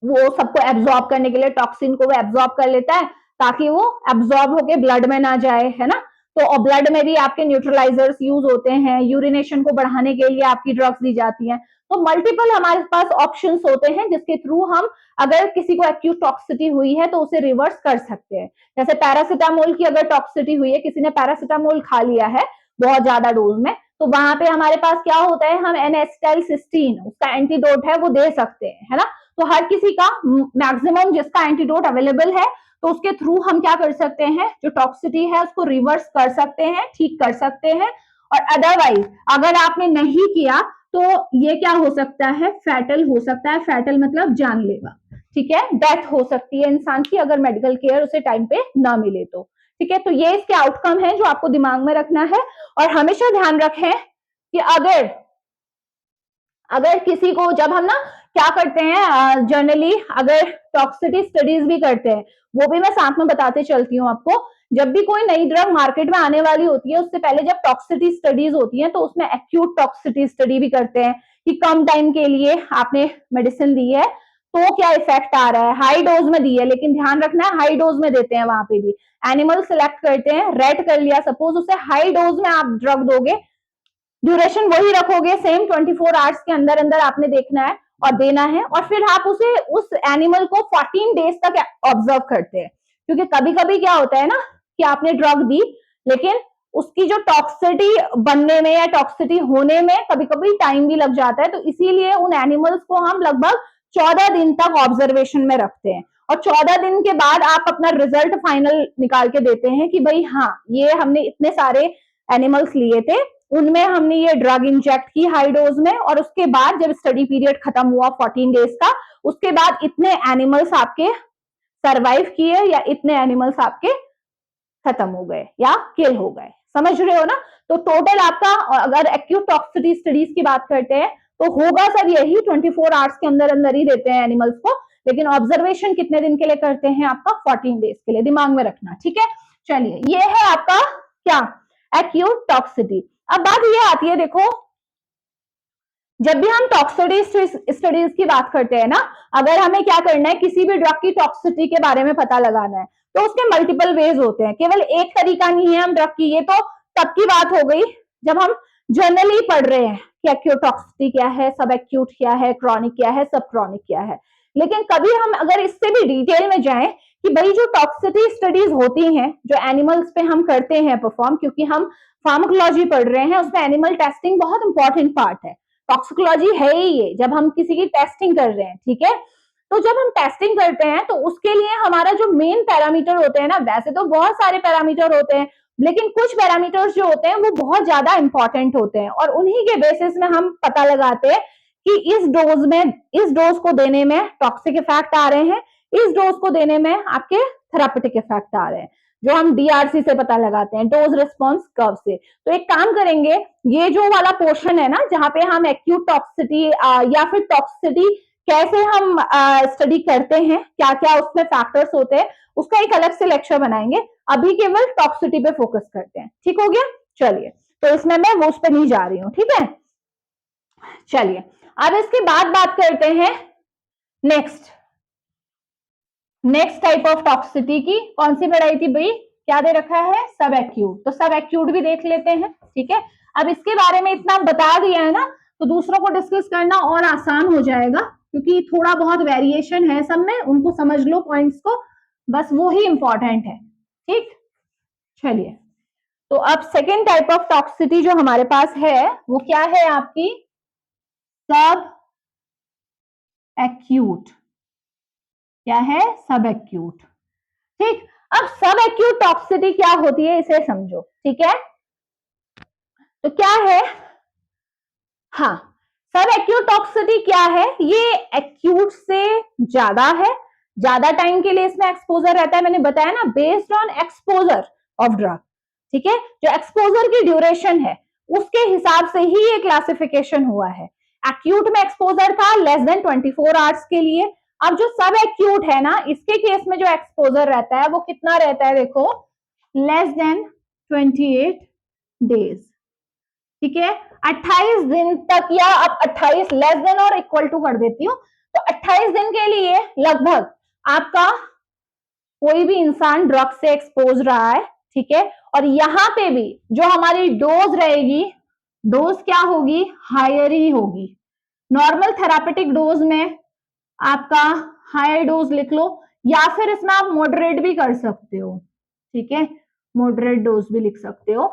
वो सबको एब्जॉर्ब करने के लिए, टॉक्सिन को वो एब्जॉर्ब कर लेता है ताकि वो एब्जॉर्ब होके ब्लड में ना जाए, है ना। तो ब्लड में भी आपके न्यूट्रलाइजर्स यूज होते हैं, यूरिनेशन को बढ़ाने के लिए आपकी ड्रग्स दी जाती हैं। तो मल्टीपल हमारे पास ऑप्शंस होते हैं जिसके थ्रू हम अगर किसी को एक्यूट टॉक्सिटी हुई है तो उसे रिवर्स कर सकते हैं। जैसे पैरासिटामोल की अगर टॉक्सिटी हुई है, किसी ने पैरासिटामोल खा लिया है बहुत ज्यादा डोज में, तो वहां पे हमारे पास क्या होता है, हम एन-एसिटाइलसिस्टीन उसका एंटीडोट है वो दे सकते हैं, है ना। तो हर किसी का मैक्सिमम जिसका एंटीडोट अवेलेबल है, तो उसके थ्रू हम क्या कर सकते हैं, जो टॉक्सिटी है उसको रिवर्स कर सकते हैं, ठीक कर सकते हैं। और अदरवाइज अगर आपने नहीं किया तो ये क्या हो सकता है, फैटल हो सकता है। फैटल मतलब जानलेवा, ठीक है, डेथ हो सकती है इंसान की अगर मेडिकल केयर उसे टाइम पे ना मिले तो। ठीक है, तो ये इसके आउटकम है जो आपको दिमाग में रखना है। और हमेशा ध्यान रखें कि अगर अगर किसी को, जब हम ना क्या करते हैं जनरली, अगर टॉक्सिटी स्टडीज भी करते हैं, वो भी मैं साथ में बताते चलती हूँ आपको। जब भी कोई नई ड्रग मार्केट में आने वाली होती है, उससे पहले जब टॉक्सिटी स्टडीज होती हैं, तो उसमें एक्यूट टॉक्सिटी स्टडी भी करते हैं कि कम टाइम के लिए आपने मेडिसिन दी है तो क्या इफेक्ट आ रहा है, हाई डोज में दी है, लेकिन ध्यान रखना है हाई डोज में देते हैं वहां पे भी। एनिमल सिलेक्ट करते हैं, रेड कर लिया सपोज, उसे हाई डोज में आप ड्रग दोगे, ड्यूरेशन वही रखोगे सेम, 24 आवर्स के अंदर अंदर आपने देखना है और देना है, और फिर आप उसे उस एनिमल को 14 डेज तक ऑब्जर्व करते हैं। क्योंकि कभी कभी क्या होता है ना कि आपने ड्रग दी, लेकिन उसकी जो टॉक्सिटी बनने में या टॉक्सिटी होने में कभी कभी टाइम भी लग जाता है, तो इसीलिए उन एनिमल्स को हम लगभग 14 दिन तक ऑब्जर्वेशन में रखते हैं, और 14 दिन के बाद आप अपना रिजल्ट फाइनल निकाल के देते हैं कि भाई हाँ, ये हमने इतने सारे एनिमल्स लिए थे, उनमें हमने ये ड्रग इंजेक्ट की हाई डोज में, और उसके बाद जब स्टडी पीरियड खत्म हुआ 14 डेज का, उसके बाद इतने एनिमल्स आपके सरवाइव किए या इतने एनिमल्स आपके खत्म हो गए या किल हो गए। समझ रहे हो ना। तो टोटल आपका, अगर एक्यूट टॉक्सिटी स्टडीज की बात करते हैं, तो होगा सब यही, 24 आवर्स के अंदर अंदर ही देते हैं एनिमल्स को, लेकिन ऑब्जर्वेशन कितने दिन के लिए करते हैं, आपका 14 डेज के लिए, दिमाग में रखना, ठीक है। चलिए, ये है आपका क्या, एक्यूट टॉक्सिटी। अब बात ये आती है, देखो जब भी हम टॉक्सिटी स्टडीज की बात करते हैं ना, अगर हमें क्या करना है, किसी भी ड्रग की टॉक्सिटी के बारे में पता लगाना है, तो उसके मल्टीपल वेज होते हैं, केवल एक तरीका नहीं है हम ड्रग की। ये तो तब की बात हो गई जब हम जनरली पढ़ रहे हैं कि एक्यूट टॉक्सिटी क्या है, सब एक्यूट क्या है, क्रॉनिक क्या है, सब क्रॉनिक क्या है। लेकिन कभी हम अगर इससे भी डिटेल में जाएं कि भाई जो टॉक्सिटी स्टडीज होती हैं, जो एनिमल्स पे हम करते हैं परफॉर्म, क्योंकि हम फार्माकोलॉजी पढ़ रहे हैं, उसमें एनिमल टेस्टिंग बहुत इंपॉर्टेंट पार्ट है। टॉक्सिकोलॉजी है ही ये, जब हम किसी की टेस्टिंग कर रहे हैं, ठीक है। तो जब हम टेस्टिंग करते हैं तो उसके लिए हमारा जो मेन पैरामीटर होते हैं ना, वैसे तो बहुत सारे पैरामीटर होते हैं, लेकिन कुछ पैरामीटर्स जो होते हैं वो बहुत ज्यादा इंपॉर्टेंट होते हैं, और उन्हीं के बेसिस में हम पता लगाते हैं कि इस डोज को देने में टॉक्सिक इफेक्ट आ रहे हैं, इस डोज को देने में आपके थेरापेटिक इफेक्ट आ रहे हैं, जो हम डीआरसी से पता लगाते हैं, डोज रिस्पॉन्स कर्व से। तो एक काम करेंगे, ये जो वाला पोर्शन है ना जहां पे हम एक्यूट टॉक्सिटी या फिर टॉक्सिटी कैसे हम स्टडी करते हैं, क्या क्या उसमें फैक्टर्स होते हैं, उसका एक अलग से लेक्चर बनाएंगे। अभी केवल टॉक्सिटी पे फोकस करते हैं, ठीक हो गया। चलिए, तो इसमें मैं वो उस पर नहीं जा रही हूँ, ठीक है। चलिए, अब इसके बाद बात करते हैं नेक्स्ट टाइप ऑफ टॉक्सिटी की। कौन सी पढ़ाई थी भाई, क्या दे रखा है, सब एक्यूट, तो सब एक्यूट भी देख लेते हैं, ठीक है। अब इसके बारे में इतना बता दिया है ना, तो दूसरों को डिस्कस करना और आसान हो जाएगा, क्योंकि थोड़ा बहुत वेरिएशन है सब में, उनको समझ लो पॉइंट्स को, बस वो ही इंपॉर्टेंट है, ठीक। चलिए, तो अब सेकेंड टाइप ऑफ टॉक्सिटी जो हमारे पास है वो क्या है, आपकी सब एक्यूट। क्या है, सब एक्यूट, ठीक। अब सब एक्यूट टॉक्सिसिटी क्या होती है इसे समझो, ठीक है। तो क्या है, हाँ, सब एक्यूट टॉक्सिसिटी क्या है, ये एक्यूट से ज्यादा है, ज्यादा टाइम के लिए इसमें एक्सपोजर रहता है, मैंने बताया ना, based on exposure of drug, ठीक है। जो एक्सपोजर की ड्यूरेशन है उसके हिसाब से ही ये क्लासिफिकेशन हुआ है। एक्यूट में एक्सपोजर था लेस देन 24 आवर्स के लिए। अब जो सब एक्यूट है ना, इसके केस में जो एक्सपोजर रहता है वो कितना रहता है, देखो, लेस देन 28 डेज, ठीक है। 28 दिन तक, या अब 28 लेस देन और इक्वल टू कर देती हूँ, तो 28 दिन के लिए लगभग आपका कोई भी इंसान ड्रग से एक्सपोज रहा है, ठीक है। और यहां पे भी जो हमारी डोज रहेगी, डोज क्या होगी, हायर ही होगी। नॉर्मल थेरापेटिक डोज में आपका हायर डोज लिख लो, या फिर इसमें आप मॉडरेट भी कर सकते हो, ठीक है, मॉडरेट डोज भी लिख सकते हो।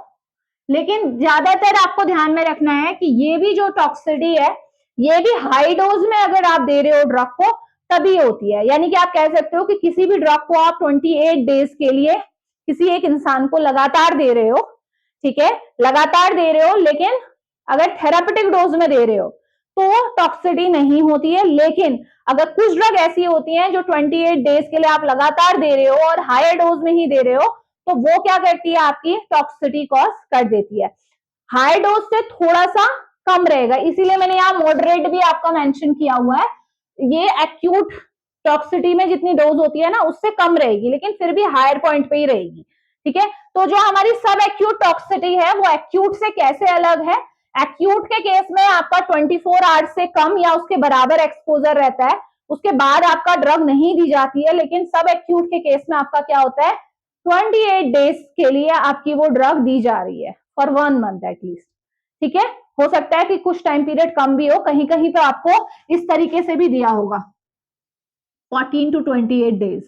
लेकिन ज्यादातर आपको ध्यान में रखना है कि ये भी जो टॉक्सिसिटी है, ये भी हाई डोज में अगर आप दे रहे हो ड्रग को तभी होती है। यानी कि आप कह सकते हो कि किसी भी ड्रग को आप 28 डेज के लिए किसी एक इंसान को लगातार दे रहे हो, ठीक है, लगातार दे रहे हो, लेकिन अगर थेरापेटिक डोज में दे रहे हो तो टॉक्सिसिटी नहीं होती है। लेकिन अगर कुछ ड्रग ऐसी होती हैं जो 28 डेज के लिए आप लगातार दे रहे हो और हायर डोज में ही दे रहे हो, तो वो क्या करती है, आपकी टॉक्सिसिटी कॉज कर देती है। हाई डोज से थोड़ा सा कम रहेगा, इसीलिए मैंने यहाँ मॉडरेट भी आपका मेंशन किया हुआ है। ये एक्यूट टॉक्सिसिटी में जितनी डोज होती है ना उससे कम रहेगी, लेकिन फिर भी हायर पॉइंट पे ही रहेगी, ठीक है। तो जो हमारी सब एक्यूट टॉक्सिसिटी है वो एक्यूट से कैसे अलग है, एक्यूट के केस में आपका 24 आवर्स से कम या उसके बराबर एक्सपोजर रहता है, उसके बाद आपका ड्रग नहीं दी जाती है। लेकिन सब एक्यूट के केस में आपका क्या होता है, 28 डेज के लिए आपकी वो ड्रग दी जा रही है, फॉर 1 मंथ एटलीस्ट, ठीक है। हो सकता है कि कुछ टाइम पीरियड कम भी हो, कहीं कहीं तो आपको इस तरीके से भी दिया होगा, 14 to 28 डेज,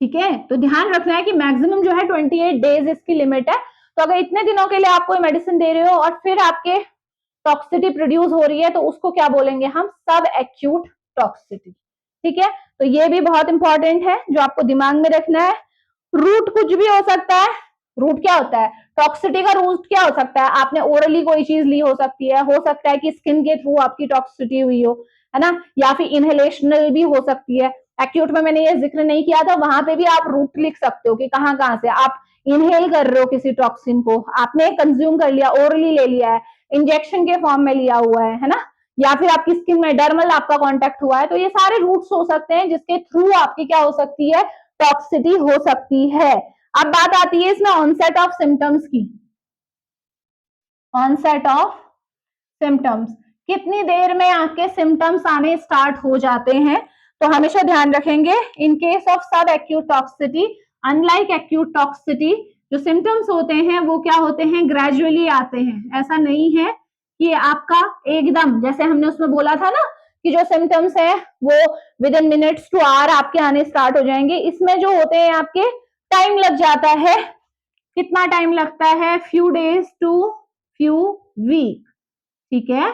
ठीक है। तो ध्यान रखना है कि मैक्सिमम जो है 28 डेज इसकी लिमिट है। तो अगर इतने दिनों के लिए आप कोई मेडिसिन दे रहे हो और फिर आपके टॉक्सिसिटी प्रोड्यूस हो रही है तो उसको क्या बोलेंगे हम, सब एक्यूट टॉक्सिसिटी, ठीक है। तो ये भी बहुत इंपॉर्टेंट है जो आपको दिमाग में रखना है। रूट कुछ भी हो सकता है। रूट क्या होता है, टॉक्सिसिटी का रूट क्या हो सकता है, आपने ओरली कोई चीज ली हो सकती है, हो सकता है कि स्किन के थ्रू आपकी टॉक्सिसिटी हुई हो, है ना, या फिर इनहेलेशनल भी हो सकती है। एक्यूट में मैंने ये जिक्र नहीं किया था, वहां पे भी आप रूट लिख सकते हो कि कहाँ कहाँ से आप इनहेल कर रहे हो किसी टॉक्सिन को, आपने कंज्यूम कर लिया, ओरली ले लिया है, इंजेक्शन के फॉर्म में लिया हुआ है ना, या फिर आपकी स्किन में डर्मल आपका कांटेक्ट हुआ है। तो ये सारे रूट्स हो सकते हैं जिसके थ्रू आपकी क्या हो सकती है, टॉक्सिसिटी हो सकती है। अब बात आती है इसमें ऑनसेट ऑफ सिम्टम्स की। ऑनसेट ऑफ सिम्टम्स, कितनी देर में आपके सिम्टम्स आने स्टार्ट हो जाते हैं। तो हमेशा ध्यान रखेंगे, इन केस ऑफ सब acute toxicity, unlike acute toxicity, जो सिम्टम्स होते हैं वो क्या होते हैं, ग्रेजुअली आते हैं। ऐसा नहीं है कि आपका एकदम, जैसे हमने उसमें बोला था ना कि जो सिम्टम्स है वो within minutes to hour आपके आने स्टार्ट हो जाएंगे। इसमें जो होते हैं आपके टाइम लग जाता है। कितना टाइम लगता है, few days to few week, ठीक है।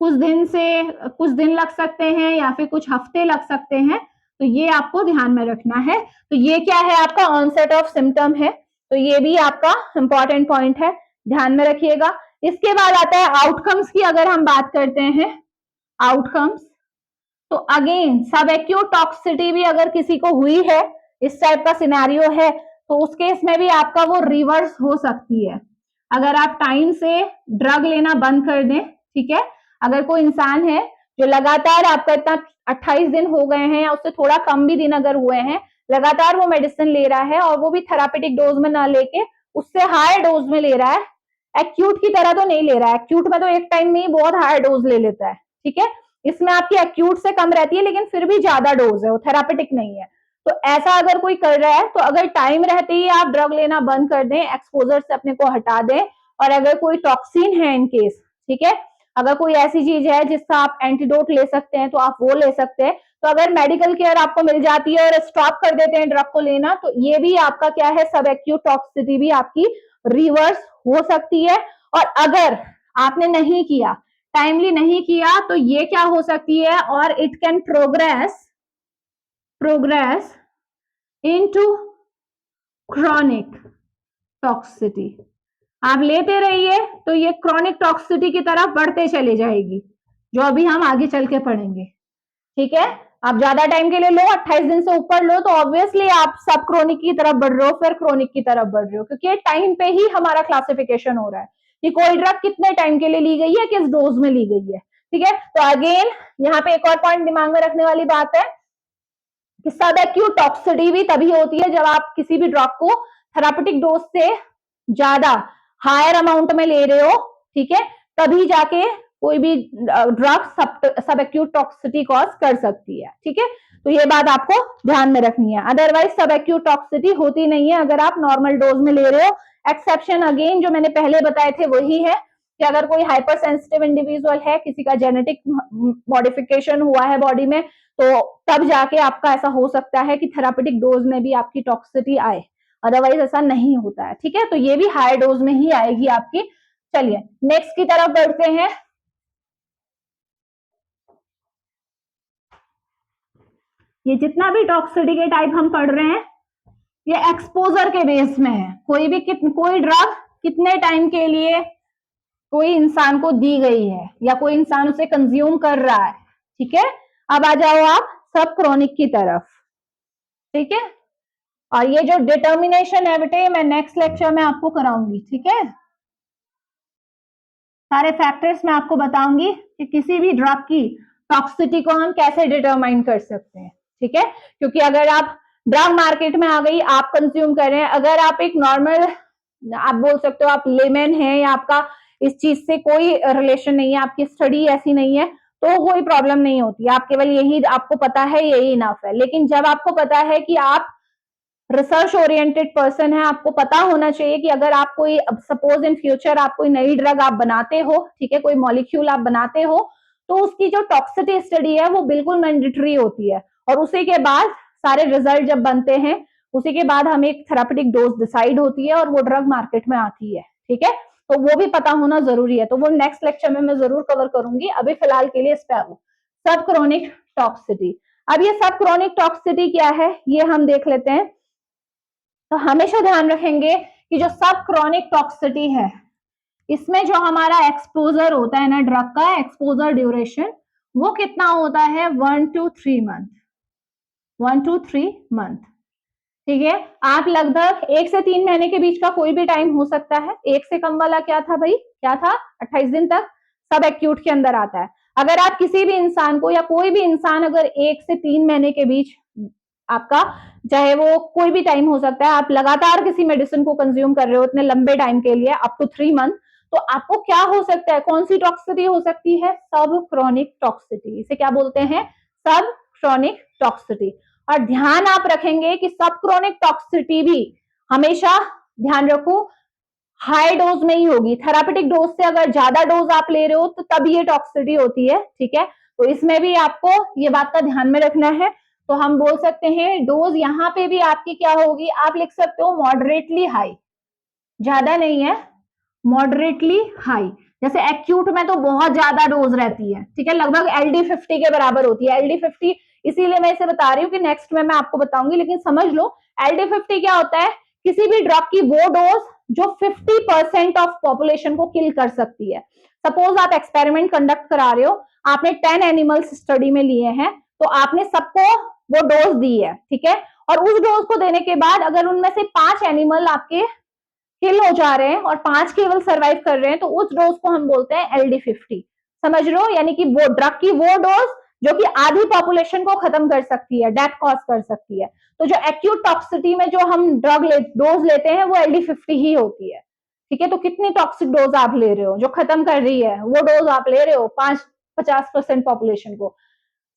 कुछ दिन से कुछ दिन लग सकते हैं या फिर कुछ हफ्ते लग सकते हैं, तो ये आपको ध्यान में रखना है। तो ये क्या है, आपका ऑनसेट ऑफ सिम्टम है, तो ये भी आपका इंपॉर्टेंट पॉइंट है, ध्यान में रखिएगा। इसके बाद आता है आउटकम्स की। अगर हम बात करते हैं आउटकम्स, तो अगेन सब एक्यूट टॉक्सिसिटी भी अगर किसी को हुई है, इस टाइप का सिनेरियो है, तो उस केस में भी आपका वो रिवर्स हो सकती है अगर आप टाइम से ड्रग लेना बंद कर दें, ठीक है। अगर कोई इंसान है जो लगातार, आपका इतना 28 दिन हो गए हैं या उससे थोड़ा कम भी दिन अगर हुए हैं, लगातार वो मेडिसिन ले रहा है और वो भी थेरापेटिक डोज में ना लेके उससे हायर डोज में ले रहा है, एक्यूट की तरह तो नहीं ले रहा है, एक्यूट में तो एक टाइम में ही बहुत हायर डोज ले लेता है, ठीक है। इसमें आपकी एक्यूट से कम रहती है लेकिन फिर भी ज्यादा डोज है, वो थेरापेटिक नहीं है। तो ऐसा अगर कोई कर रहा है तो अगर टाइम रहते ही आप ड्रग लेना बंद कर दें, एक्सपोजर से अपने को हटा दें, और अगर कोई टॉक्सिन है इन केस, ठीक है, अगर कोई ऐसी चीज है जिसका आप एंटीडोट ले सकते हैं तो आप वो ले सकते हैं। तो अगर मेडिकल केयर आपको मिल जाती है और स्टॉप कर देते हैं ड्रग को लेना, तो ये भी आपका क्या है, सब एक्यूट टॉक्सिसिटी भी आपकी रिवर्स हो सकती है। और अगर आपने नहीं किया, टाइमली नहीं किया, तो ये क्या हो सकती है, और it can progress into chronic toxicity. आप लेते रहिए तो ये क्रॉनिक टॉक्सिसिटी की तरफ बढ़ते चले जाएगी, जो अभी हम आगे चल के पढ़ेंगे। ठीक है, आप ज्यादा टाइम के लिए लो, 28 दिन से ऊपर लो, तो ऑब्वियसली आप सब क्रोनिक की तरफ बढ़ रहे हो, फिर क्रोनिक की तरफ बढ़ रहे हो, क्योंकि टाइम पे ही हमारा क्लासिफिकेशन हो रहा है कि कोई ड्रग कितने टाइम के लिए ली गई है, किस डोज में ली गई है। ठीक है, तो अगेन यहाँ पे एक और पॉइंट दिमाग में रखने वाली बात है कि सब एक्यूट टॉक्सिसिटी भी तभी होती है जब आप किसी भी ड्रग को थेरापेटिक डोज से ज्यादा हायर अमाउंट में ले रहे हो। ठीक है, तभी जाके कोई भी ड्रग सब एक्यूट टॉक्सिसिटी कॉज कर सकती है। ठीक है, तो ये बात आपको ध्यान में रखनी है, अदरवाइज सब एक्यूट टॉक्सिसिटी होती नहीं है अगर आप नॉर्मल डोज में ले रहे हो। एक्सेप्शन अगेन जो मैंने पहले बताए थे वही है कि अगर कोई हाइपर सेंसिटिव इंडिविजुअल है, किसी का जेनेटिक मॉडिफिकेशन हुआ है बॉडी में, तो तब जाके आपका ऐसा हो सकता है कि थेरापेटिक डोज में भी आपकी टॉक्सिसिटी आए, अदरवाइज ऐसा नहीं होता है। ठीक है, तो ये भी हाई डोज में ही आएगी आपकी। चलिए नेक्स्ट की तरफ बढ़ते हैं। ये जितना भी टॉक्सिसिटी के टाइप हम पढ़ रहे हैं ये एक्सपोजर के बेस में है। कोई ड्रग कितने टाइम के लिए कोई इंसान को दी गई है या कोई इंसान उसे कंज्यूम कर रहा है। ठीक है, अब आ जाओ आप सब क्रोनिक की तरफ। ठीक है, और ये जो डिटर्मिनेशन है बेटे मैं नेक्स्ट लेक्चर में आपको कराऊंगी। ठीक है, सारे फैक्टर्स मैं आपको बताऊंगी कि किसी भी ड्रग की टॉक्सिसिटी को हम कैसे डिटरमाइन कर सकते हैं। ठीक है, क्योंकि अगर आप ड्रग मार्केट में आ गई, आप कंज्यूम कर रहे हैं, अगर आप एक नॉर्मल, आप बोल सकते हो आप लेमैन है या आपका इस चीज से कोई रिलेशन नहीं है, आपकी स्टडी ऐसी नहीं है, तो कोई प्रॉब्लम नहीं होती, आप केवल यही आपको पता है यही इनफ है। लेकिन जब आपको पता है कि आप रिसर्च ओरिएंटेड पर्सन है, आपको पता होना चाहिए कि अगर आप कोई सपोज इन फ्यूचर आप कोई नई ड्रग आप बनाते हो, ठीक है, कोई मॉलिक्यूल आप बनाते हो, तो उसकी जो टॉक्सिसिटी स्टडी है वो बिल्कुल मैंडेटरी होती है, और उसी के बाद सारे रिजल्ट जब बनते हैं उसी के बाद हमें एक थेरापेटिक डोज डिसाइड होती है और वो ड्रग मार्केट में आती है। ठीक है, तो वो भी पता होना जरूरी है, तो वो नेक्स्ट लेक्चर में मैं जरूर कवर करूंगी। अभी फिलहाल के लिए इस पे सब क्रोनिक टॉक्सिसिटी। अब ये सब क्रोनिक टॉक्सिसिटी क्या है ये हम देख लेते हैं। तो हमेशा ध्यान रखेंगे कि जो सब क्रोनिक टॉक्सिसिटी है इसमें जो हमारा एक्सपोजर होता है ना ड्रग का, एक्सपोजर ड्यूरेशन वो कितना होता है 1 to 3 मंथ, 1 to 3 मंथ। ठीक है, आप लगभग 1 से 3 महीने के बीच का कोई भी टाइम हो सकता है। एक से कम वाला क्या था भाई, क्या था, 28 दिन तक सब एक्यूट के अंदर आता है। अगर आप किसी भी इंसान को या कोई भी इंसान अगर 1 से 3 महीने के बीच आपका, चाहे वो कोई भी टाइम हो सकता है, आप लगातार किसी मेडिसिन को कंज्यूम कर रहे हो इतने लंबे टाइम के लिए अप टू 3 मंथ, तो आपको क्या हो सकता है, कौन सी टॉक्सिसिटी हो सकती है, सब क्रोनिक टॉक्सिसिटी। इसे क्या बोलते हैं, सब क्रोनिक टॉक्सिसिटी। और ध्यान आप रखेंगे कि सब क्रोनिक टॉक्सिसिटी भी हमेशा ध्यान रखो हाई डोज में ही होगी। थेरापेटिक डोज से अगर ज्यादा डोज आप ले रहे हो तो तब ये टॉक्सिसिटी होती है। ठीक है, तो इसमें भी आपको ये बात का ध्यान में रखना है। तो हम बोल सकते हैं डोज यहाँ पे भी आपकी क्या होगी, आप लिख सकते हो मॉडरेटली हाई, ज्यादा नहीं है, मॉडरेटली हाई। जैसे एक्यूट में तो बहुत ज्यादा डोज रहती है, ठीक है, लगभग LD50 के बराबर होती है। LD50 इसीलिए मैं इसे बता रही हूँ कि नेक्स्ट में मैं आपको बताऊंगी, लेकिन समझ लो LD50 क्या होता है, किसी भी ड्रग की वो डोज जो 50% ऑफ पॉपुलेशन को किल कर सकती है। सपोज आप एक्सपेरिमेंट कंडक्ट करा रहे हो, आपने 10 एनिमल्स स्टडी में लिए हैं, तो आपने सबको वो डोज दी है। ठीक है, और उस डोज को देने के बाद अगर उनमें से 5 एनिमल आपके किल हो जा रहे हैं और 5 केवल सर्वाइव कर रहे हैं, तो उस डोज को हम बोलते हैं LD50। समझ लो, यानी कि वो ड्रग की वो डोज जो कि आधी पॉपुलेशन को खत्म कर सकती है, डेथ कॉज कर सकती है। तो जो एक्यूट टॉक्सिसिटी में जो हम डोज लेते हैं वो LD50 ही होती है। ठीक है, तो कितनी टॉक्सिक डोज आप ले रहे हो जो खत्म कर रही है, वो डोज आप ले रहे हो 50% पॉपुलेशन को।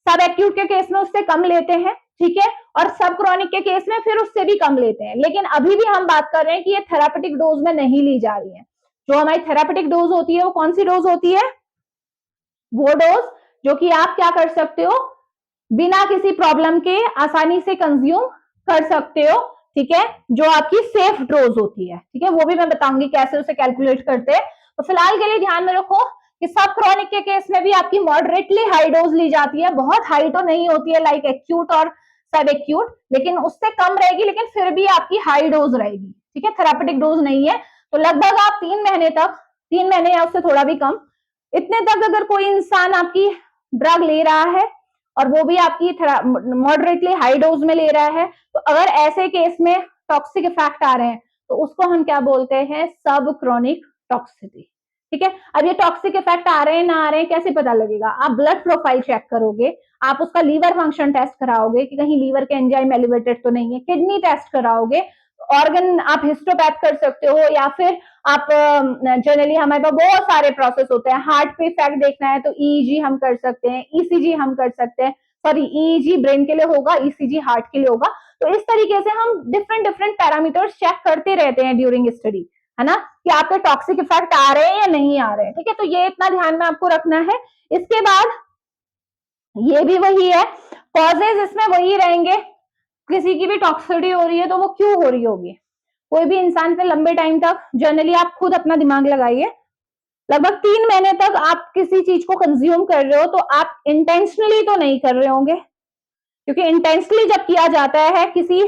सब एक्यूट के केस में उससे कम लेते हैं, ठीक है, और सब क्रॉनिक के केस में फिर उससे भी कम लेते हैं। लेकिन अभी भी हम बात कर रहे हैं कि ये थेरापेटिक डोज में नहीं ली जा रही है। जो हमारी थेरापेटिक डोज होती है वो कौन सी डोज होती है, वो डोज जो कि आप क्या कर सकते हो, बिना किसी प्रॉब्लम के आसानी से कंज्यूम कर सकते हो। ठीक है, जो आपकी सेफ डोज होती है। ठीक है, वो भी मैं बताऊंगी कैसे उसे कैलकुलेट करते हैं। तो फिलहाल के लिए ध्यान में रखो कि सब क्रॉनिक के केस में भी आपकी मॉडरेटली हाई डोज ली जाती है, बहुत हाई तो नहीं होती है लाइक एक्यूट और सब एक्यूट, लेकिन उससे कम रहेगी, लेकिन फिर भी आपकी हाई डोज रहेगी, ठीक है, थेरापेटिक डोज नहीं है। तो लगभग आप 3 महीने या उससे थोड़ा भी कम, इतने तक अगर कोई इंसान आपकी ड्रग ले रहा है और वो भी आपकी मॉडरेटली हाई डोज में ले रहा है, तो अगर ऐसे केस में टॉक्सिक इफेक्ट आ रहे हैं तो उसको हम क्या बोलते हैं, सब क्रॉनिक टॉक्सिटी, ठीक है। अब ये टॉक्सिक इफेक्ट आ रहे हैं ना आ रहे हैं कैसे पता लगेगा, आप ब्लड प्रोफाइल चेक करोगे, आप उसका लीवर फंक्शन टेस्ट कराओगे कि कहीं लीवर के एंजाइम एलिवेटेड तो नहीं है, किडनी टेस्ट कराओगे, ऑर्गन आप हिस्टोपैथ कर सकते हो, या फिर आप जनरली हमारे पास बहुत सारे प्रोसेस होते हैं, हार्ट पे इफेक्ट देखना है तो ईईजी हम कर सकते हैं, ईसीजी हम कर सकते हैं, सॉरी ईईजी ब्रेन के लिए होगा, ईसीजी हार्ट के लिए होगा। तो इस तरीके से हम डिफरेंट डिफरेंट पैरामीटर्स चेक करते रहते हैं ड्यूरिंग स्टडी, है ना, कि आपके टॉक्सिक इफेक्ट आ रहे हैं या नहीं आ रहे हैं, ठीक है। तो ये इतना ध्यान में आपको रखना है। इसके बाद ये भी वही है, कॉजेज इसमें वही रहेंगे, किसी की भी टॉक्सिसिटी हो रही है तो वो क्यों हो रही होगी, कोई भी इंसान पे लंबे टाइम तक, जनरली आप खुद अपना दिमाग लगाइए, लगभग 3 महीने तक आप किसी चीज को कंज्यूम कर रहे हो तो आप इंटेंशनली तो नहीं कर रहे होंगे, क्योंकि इंटेंशनली जब किया जाता है किसी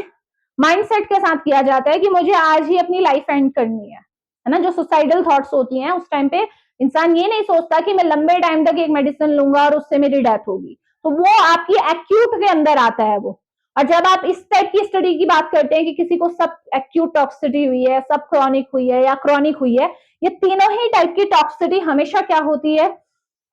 माइंडसेट के साथ किया जाता है कि मुझे आज ही अपनी लाइफ एंड करनी है ना, जो सुसाइडल थॉट्स होती हैं उस टाइम पे इंसान ये नहीं सोचता कि मैं लंबे टाइम तक एक मेडिसिन लूंगा और उससे मेरी डेथ होगी, तो वो आपकी एक्यूट के अंदर आता है वो। और जब आप इस टाइप की स्टडी की बात करते हैं कि किसी को सब एक्यूट टॉक्सिसिटी हुई है, सब क्रॉनिक हुई है या क्रॉनिक हुई है, ये तीनों ही टाइप की टॉक्सिसिटी हमेशा क्या होती है,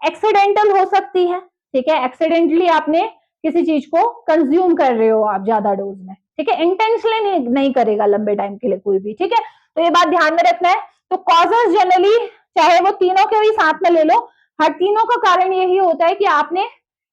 एक्सीडेंटल हो सकती है, ठीक है, एक्सीडेंटली आपने किसी चीज को कंज्यूम कर रहे हो आप ज्यादा डोज में, ठीक है, इंटेंशनली नहीं करेगा लंबे टाइम के लिए कोई भी, ठीक है। तो ये बात ध्यान में रखना है। तो कॉजेस जनरली चाहे वो तीनों के भी साथ में ले लो, हर तीनों का कारण यही होता है कि आपने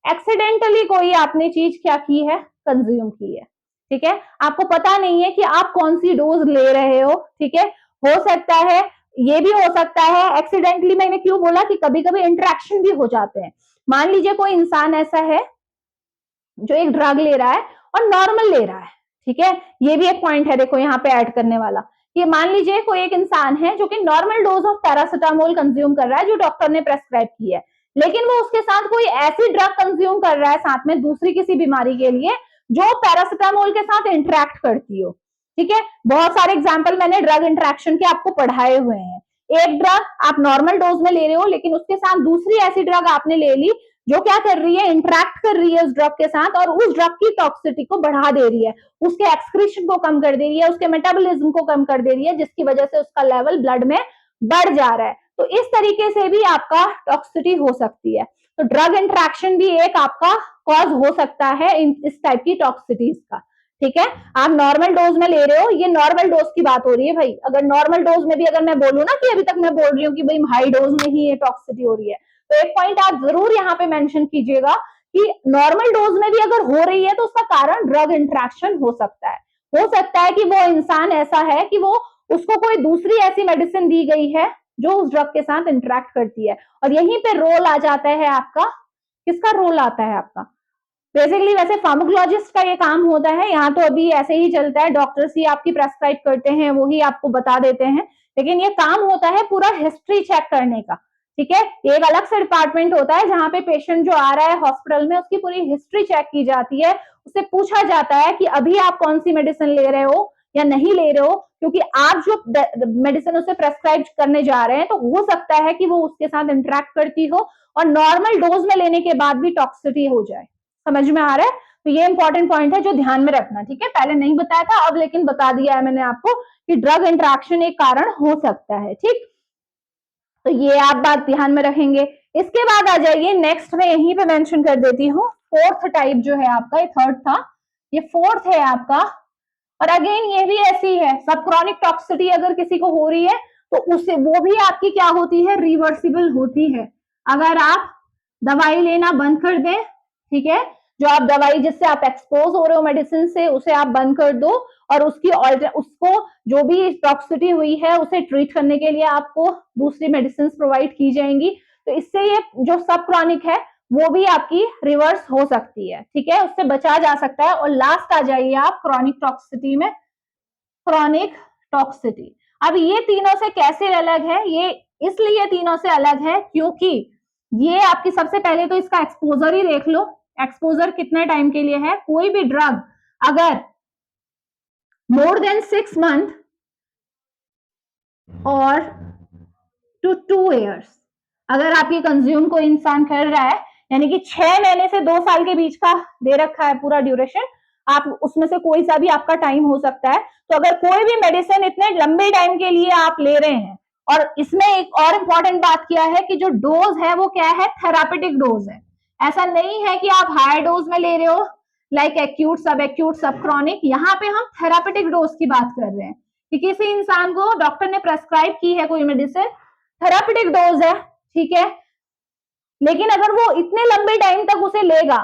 एक्सीडेंटली कोई आपने चीज क्या की है, कंज्यूम की है, ठीक है, आपको पता नहीं है कि आप कौन सी डोज ले रहे हो, ठीक है। हो सकता है, ये भी हो सकता है एक्सीडेंटली, मैंने क्यों बोला कि कभी कभी इंटरेक्शन भी हो जाते हैं। मान लीजिए कोई इंसान ऐसा है जो एक ड्रग ले रहा है और नॉर्मल ले रहा है, ठीक है, ये भी एक पॉइंट है देखो यहाँ पे ऐड करने वाला, कि मान लीजिए कोई एक इंसान है जो कि normal dose of paracetamol consume कर रहा है जो डॉक्टर ने प्रेस्क्राइब की है, लेकिन वो उसके साथ कोई ऐसी ड्रग कंज्यूम कर रहा है साथ में दूसरी किसी बीमारी के लिए जो पैरासिटामोल के साथ इंटरेक्ट करती हो, ठीक है। बहुत सारे एग्जाम्पल मैंने ड्रग इंटरेक्शन के आपको पढ़ाए हुए हैं। एक ड्रग आप नॉर्मल डोज में ले रहे हो, लेकिन उसके साथ दूसरी ऐसी ड्रग आपने ले ली जो क्या कर रही है, इंटरेक्ट कर रही है उस ड्रग के साथ और उस ड्रग की टॉक्सिसिटी को बढ़ा दे रही है, उसके एक्सक्रीशन को कम कर दे रही है, उसके मेटाबॉलिज्म को कम कर दे रही है, जिसकी वजह से उसका लेवल ब्लड में बढ़ जा रहा है। तो इस तरीके से भी आपका टॉक्सिसिटी हो सकती है। तो ड्रग इंटरेक्शन भी एक आपका कॉज हो सकता है इस टाइप की टॉक्सिसिटीज का, ठीक है। आप नॉर्मल डोज में ले रहे हो, ये नॉर्मल डोज की बात हो रही है भाई, अगर नॉर्मल डोज में भी अगर मैं बोलूं ना कि अभी तक मैं बोल रही हूँ कि भाई हाई डोज में ही ये टॉक्सिसिटी हो रही है, तो एक पॉइंट आप जरूर यहाँ पे मेंशन कीजिएगा कि नॉर्मल डोज में भी अगर हो रही है तो उसका कारण ड्रग इंटरेक्शन हो सकता है। हो सकता है कि वो इंसान ऐसा है कि वो उसको कोई दूसरी ऐसी मेडिसिन दी गई है जो उस ड्रग के साथ इंटरेक्ट करती है, और यहीं पे रोल आ जाता है आपका, किसका रोल आता है आपका, बेसिकली वैसे फार्माकोलॉजिस्ट का ये काम होता है, यहाँ तो अभी ऐसे ही चलता है, डॉक्टर्स ही आपकी प्रेस्क्राइब करते हैं, वही आपको बता देते हैं, लेकिन ये काम होता है पूरा हिस्ट्री चेक करने का, ठीक है। एक अलग से डिपार्टमेंट होता है जहां पे पेशेंट जो आ रहा है हॉस्पिटल में उसकी पूरी हिस्ट्री चेक की जाती है, उससे पूछा जाता है कि अभी आप कौन सी मेडिसिन ले रहे हो या नहीं ले रहे हो, क्योंकि आप जो मेडिसिन उसे प्रेस्क्राइब करने जा रहे हैं तो हो सकता है कि वो उसके साथ इंटरेक्ट करती हो और नॉर्मल डोज में लेने के बाद भी टॉक्सिसिटी हो जाए। समझ में आ रहा है? तो ये इंपॉर्टेंट पॉइंट है जो ध्यान में रखना, ठीक है, पहले नहीं बताया था अब लेकिन बता दिया है मैंने आपको कि ड्रग इंटरेक्शन एक कारण हो सकता है, ठीक। तो ये आप बात ध्यान में रखेंगे। इसके बाद आ जाइए नेक्स्ट, में यहीं पे मेंशन कर देती हूँ, फोर्थ टाइप जो है आपका, ये थर्ड था, ये फोर्थ है आपका, और अगेन ये भी ऐसी है, सब क्रॉनिक टॉक्सिसिटी अगर किसी को हो रही है तो उसे वो भी आपकी क्या होती है, रिवर्सिबल होती है। अगर आप दवाई लेना बंद कर दें, ठीक है, जो आप दवाई जिससे आप एक्सपोज हो रहे हो मेडिसिन से उसे आप बंद कर दो और उसको जो भी टॉक्सिसिटी हुई है उसे ट्रीट करने के लिए आपको दूसरी मेडिसिन प्रोवाइड की जाएंगी, तो इससे ये जो सब क्रॉनिक है वो भी आपकी रिवर्स हो सकती है, ठीक है, उससे बचा जा सकता है। और लास्ट आ जाइए आप क्रॉनिक टॉक्सिसिटी में, क्रॉनिक टॉक्सिसिटी। अब ये तीनों से कैसे अलग है, ये इसलिए तीनों से अलग है क्योंकि ये आपकी, सबसे पहले तो इसका एक्सपोजर ही देख लो, एक्सपोजर कितने टाइम के लिए है, कोई भी ड्रग अगर मोर देन 6 मंथ और टू 2 ईयर्स अगर आप ये कंज्यूम कोई इंसान कर रहा है, यानी कि 6 महीने से 2 साल के बीच का दे रखा है पूरा ड्यूरेशन, आप उसमें से कोई सा भी आपका टाइम हो सकता है। तो अगर कोई भी मेडिसिन इतने लंबे टाइम के लिए आप ले रहे हैं, और इसमें एक और इंपॉर्टेंट बात किया है कि जो डोज है वो क्या है, थेरापेटिक डोज है। ऐसा नहीं है कि आप हायर डोज में ले रहे हो, लाइक एक्यूट, सब क्रॉनिक। यहाँ पे हम थेरापेटिक डोज की बात कर रहे हैं कि किसी इंसान को डॉक्टर ने प्रेस्क्राइब की है कोई मेडिसिन, थेरापेटिक डोज है, ठीक है, लेकिन अगर वो इतने लंबे टाइम तक उसे लेगा,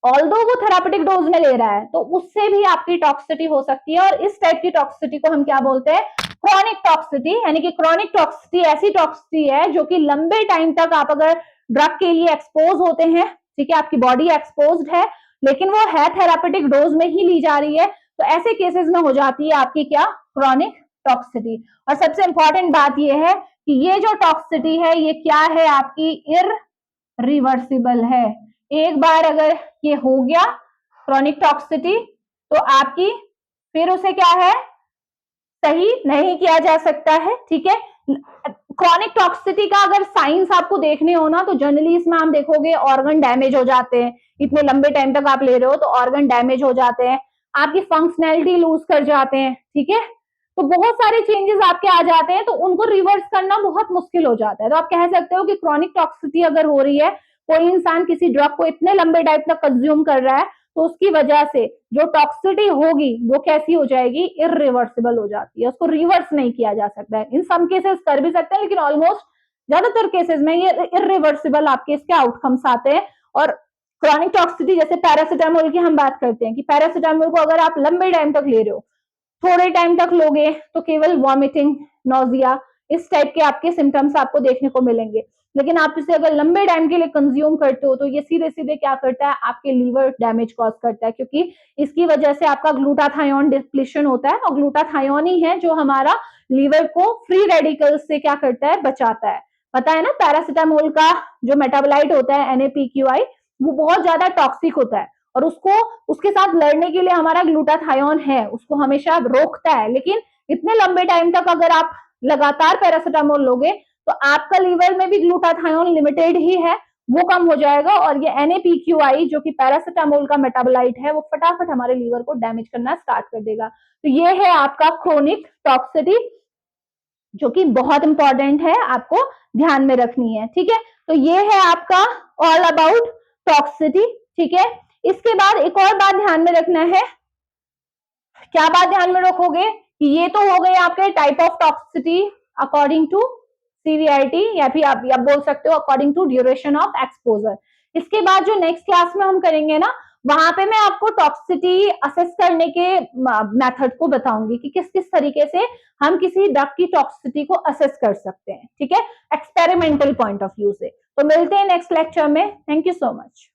ऑल्दो वो थेरापेटिक डोज में ले रहा है, तो उससे भी आपकी टॉक्सिसिटी हो सकती है। और इस टाइप की टॉक्सिसिटी को हम क्या बोलते हैं, क्रॉनिक टॉक्सिसिटी। यानी कि क्रॉनिक टॉक्सिसिटी ऐसी टॉक्सिसिटी है जो कि लंबे टाइम तक आप अगर ड्रग के लिए एक्सपोज होते हैं, ठीक है, आपकी बॉडी एक्सपोज है, लेकिन वो है थेरापेटिक डोज में ही ली जा रही है, तो ऐसे केसेस में हो जाती है आपकी क्या, क्रॉनिक टॉक्सिसिटी। और सबसे इंपॉर्टेंट बात यह है कि ये जो टॉक्सिसिटी है ये क्या है, आपकी इररिवर्सिबल है। एक बार अगर ये हो गया क्रॉनिक टॉक्सिसिटी, तो आपकी फिर उसे क्या है, सही नहीं किया जा सकता है, ठीक है। क्रॉनिक टॉक्सिसिटी का अगर साइंस आपको देखने हो ना, तो जनरली इसमें आप देखोगे ऑर्गन डैमेज हो जाते हैं, इतने लंबे टाइम तक आप ले रहे हो तो ऑर्गन डैमेज हो जाते हैं, आपकी फंक्शनैलिटी लूज कर जाते हैं, ठीक है। तो बहुत सारे चेंजेस आपके आ जाते हैं, तो उनको रिवर्स करना बहुत मुश्किल हो जाता है। तो आप कह सकते हो कि क्रॉनिक टॉक्सिसिटी अगर हो रही है, कोई इंसान किसी ड्रग को इतने लंबे टाइम तक कंज्यूम कर रहा है, तो उसकी वजह से जो टॉक्सिसिटी होगी वो कैसी हो जाएगी, इररिवर्सिबल हो जाती है, उसको रिवर्स नहीं किया जा सकता है। इन सम केसेस कर भी सकते हैं, लेकिन ऑलमोस्ट ज्यादातर केसेस में ये इररिवर्सिबल आपके इसके आउटकम्स आते हैं। और क्रॉनिक टॉक्सिसिटी, जैसे पैरासिटामोल की हम बात करते हैं कि पैरासिटामोल को अगर आप लंबे टाइम तक ले रहे हो, थोड़े टाइम तक लोगे तो केवल वॉमिटिंग, नोजिया, इस टाइप के आपके सिम्टम्स आपको देखने को मिलेंगे। लेकिन आप इसे अगर लंबे टाइम के लिए कंज्यूम करते हो, तो ये सीधे सीधे क्या करता है, आपके लीवर डैमेज कॉज करता है, क्योंकि इसकी वजह से आपका ग्लूटाथायोन डिप्लीशन होता है, और ग्लूटाथायोन ही है जो हमारा लीवर को फ्री रेडिकल्स से क्या करता है, बचाता है। पता है ना, पैरासिटामोल का जो मेटाबोलाइट होता है NAPQI, वो बहुत ज्यादा टॉक्सिक होता है, और उसको उसके साथ लड़ने के लिए हमारा ग्लूटाथायोन है, उसको हमेशा रोकता है। लेकिन इतने लंबे टाइम तक अगर आप लगातार पैरासिटामोल लोगे, तो आपका लीवर में भी ग्लूटाथायोन लिमिटेड ही है, वो कम हो जाएगा, और ये NAPQI जो कि पैरासिटामोल का मेटाबोलाइट है, वो फटाफट हमारे लीवर को डैमेज करना स्टार्ट कर देगा। तो ये है आपका क्रोनिक टॉक्सिसिटी, जो कि बहुत इंपॉर्टेंट है, आपको ध्यान में रखनी है, ठीक है। तो ये है आपका ऑल अबाउट टॉक्सिसिटी, ठीक है। इसके बाद एक और बात ध्यान में रखना है, क्या बात ध्यान में रखोगे कि ये तो हो गए आपके type of toxicity according to CVIT, या फिर आप बोल सकते हो according to duration of exposure. इसके बाद जो नेक्स्ट क्लास में हम करेंगे ना, वहां पे मैं आपको टॉक्सिसिटी असेस करने के मेथड को बताऊंगी कि किस किस तरीके से हम किसी ड्रग की टॉक्सिसिटी को असेस कर सकते हैं, ठीक है, एक्सपेरिमेंटल पॉइंट ऑफ व्यू से। तो मिलते हैं नेक्स्ट लेक्चर में। Thank you so much.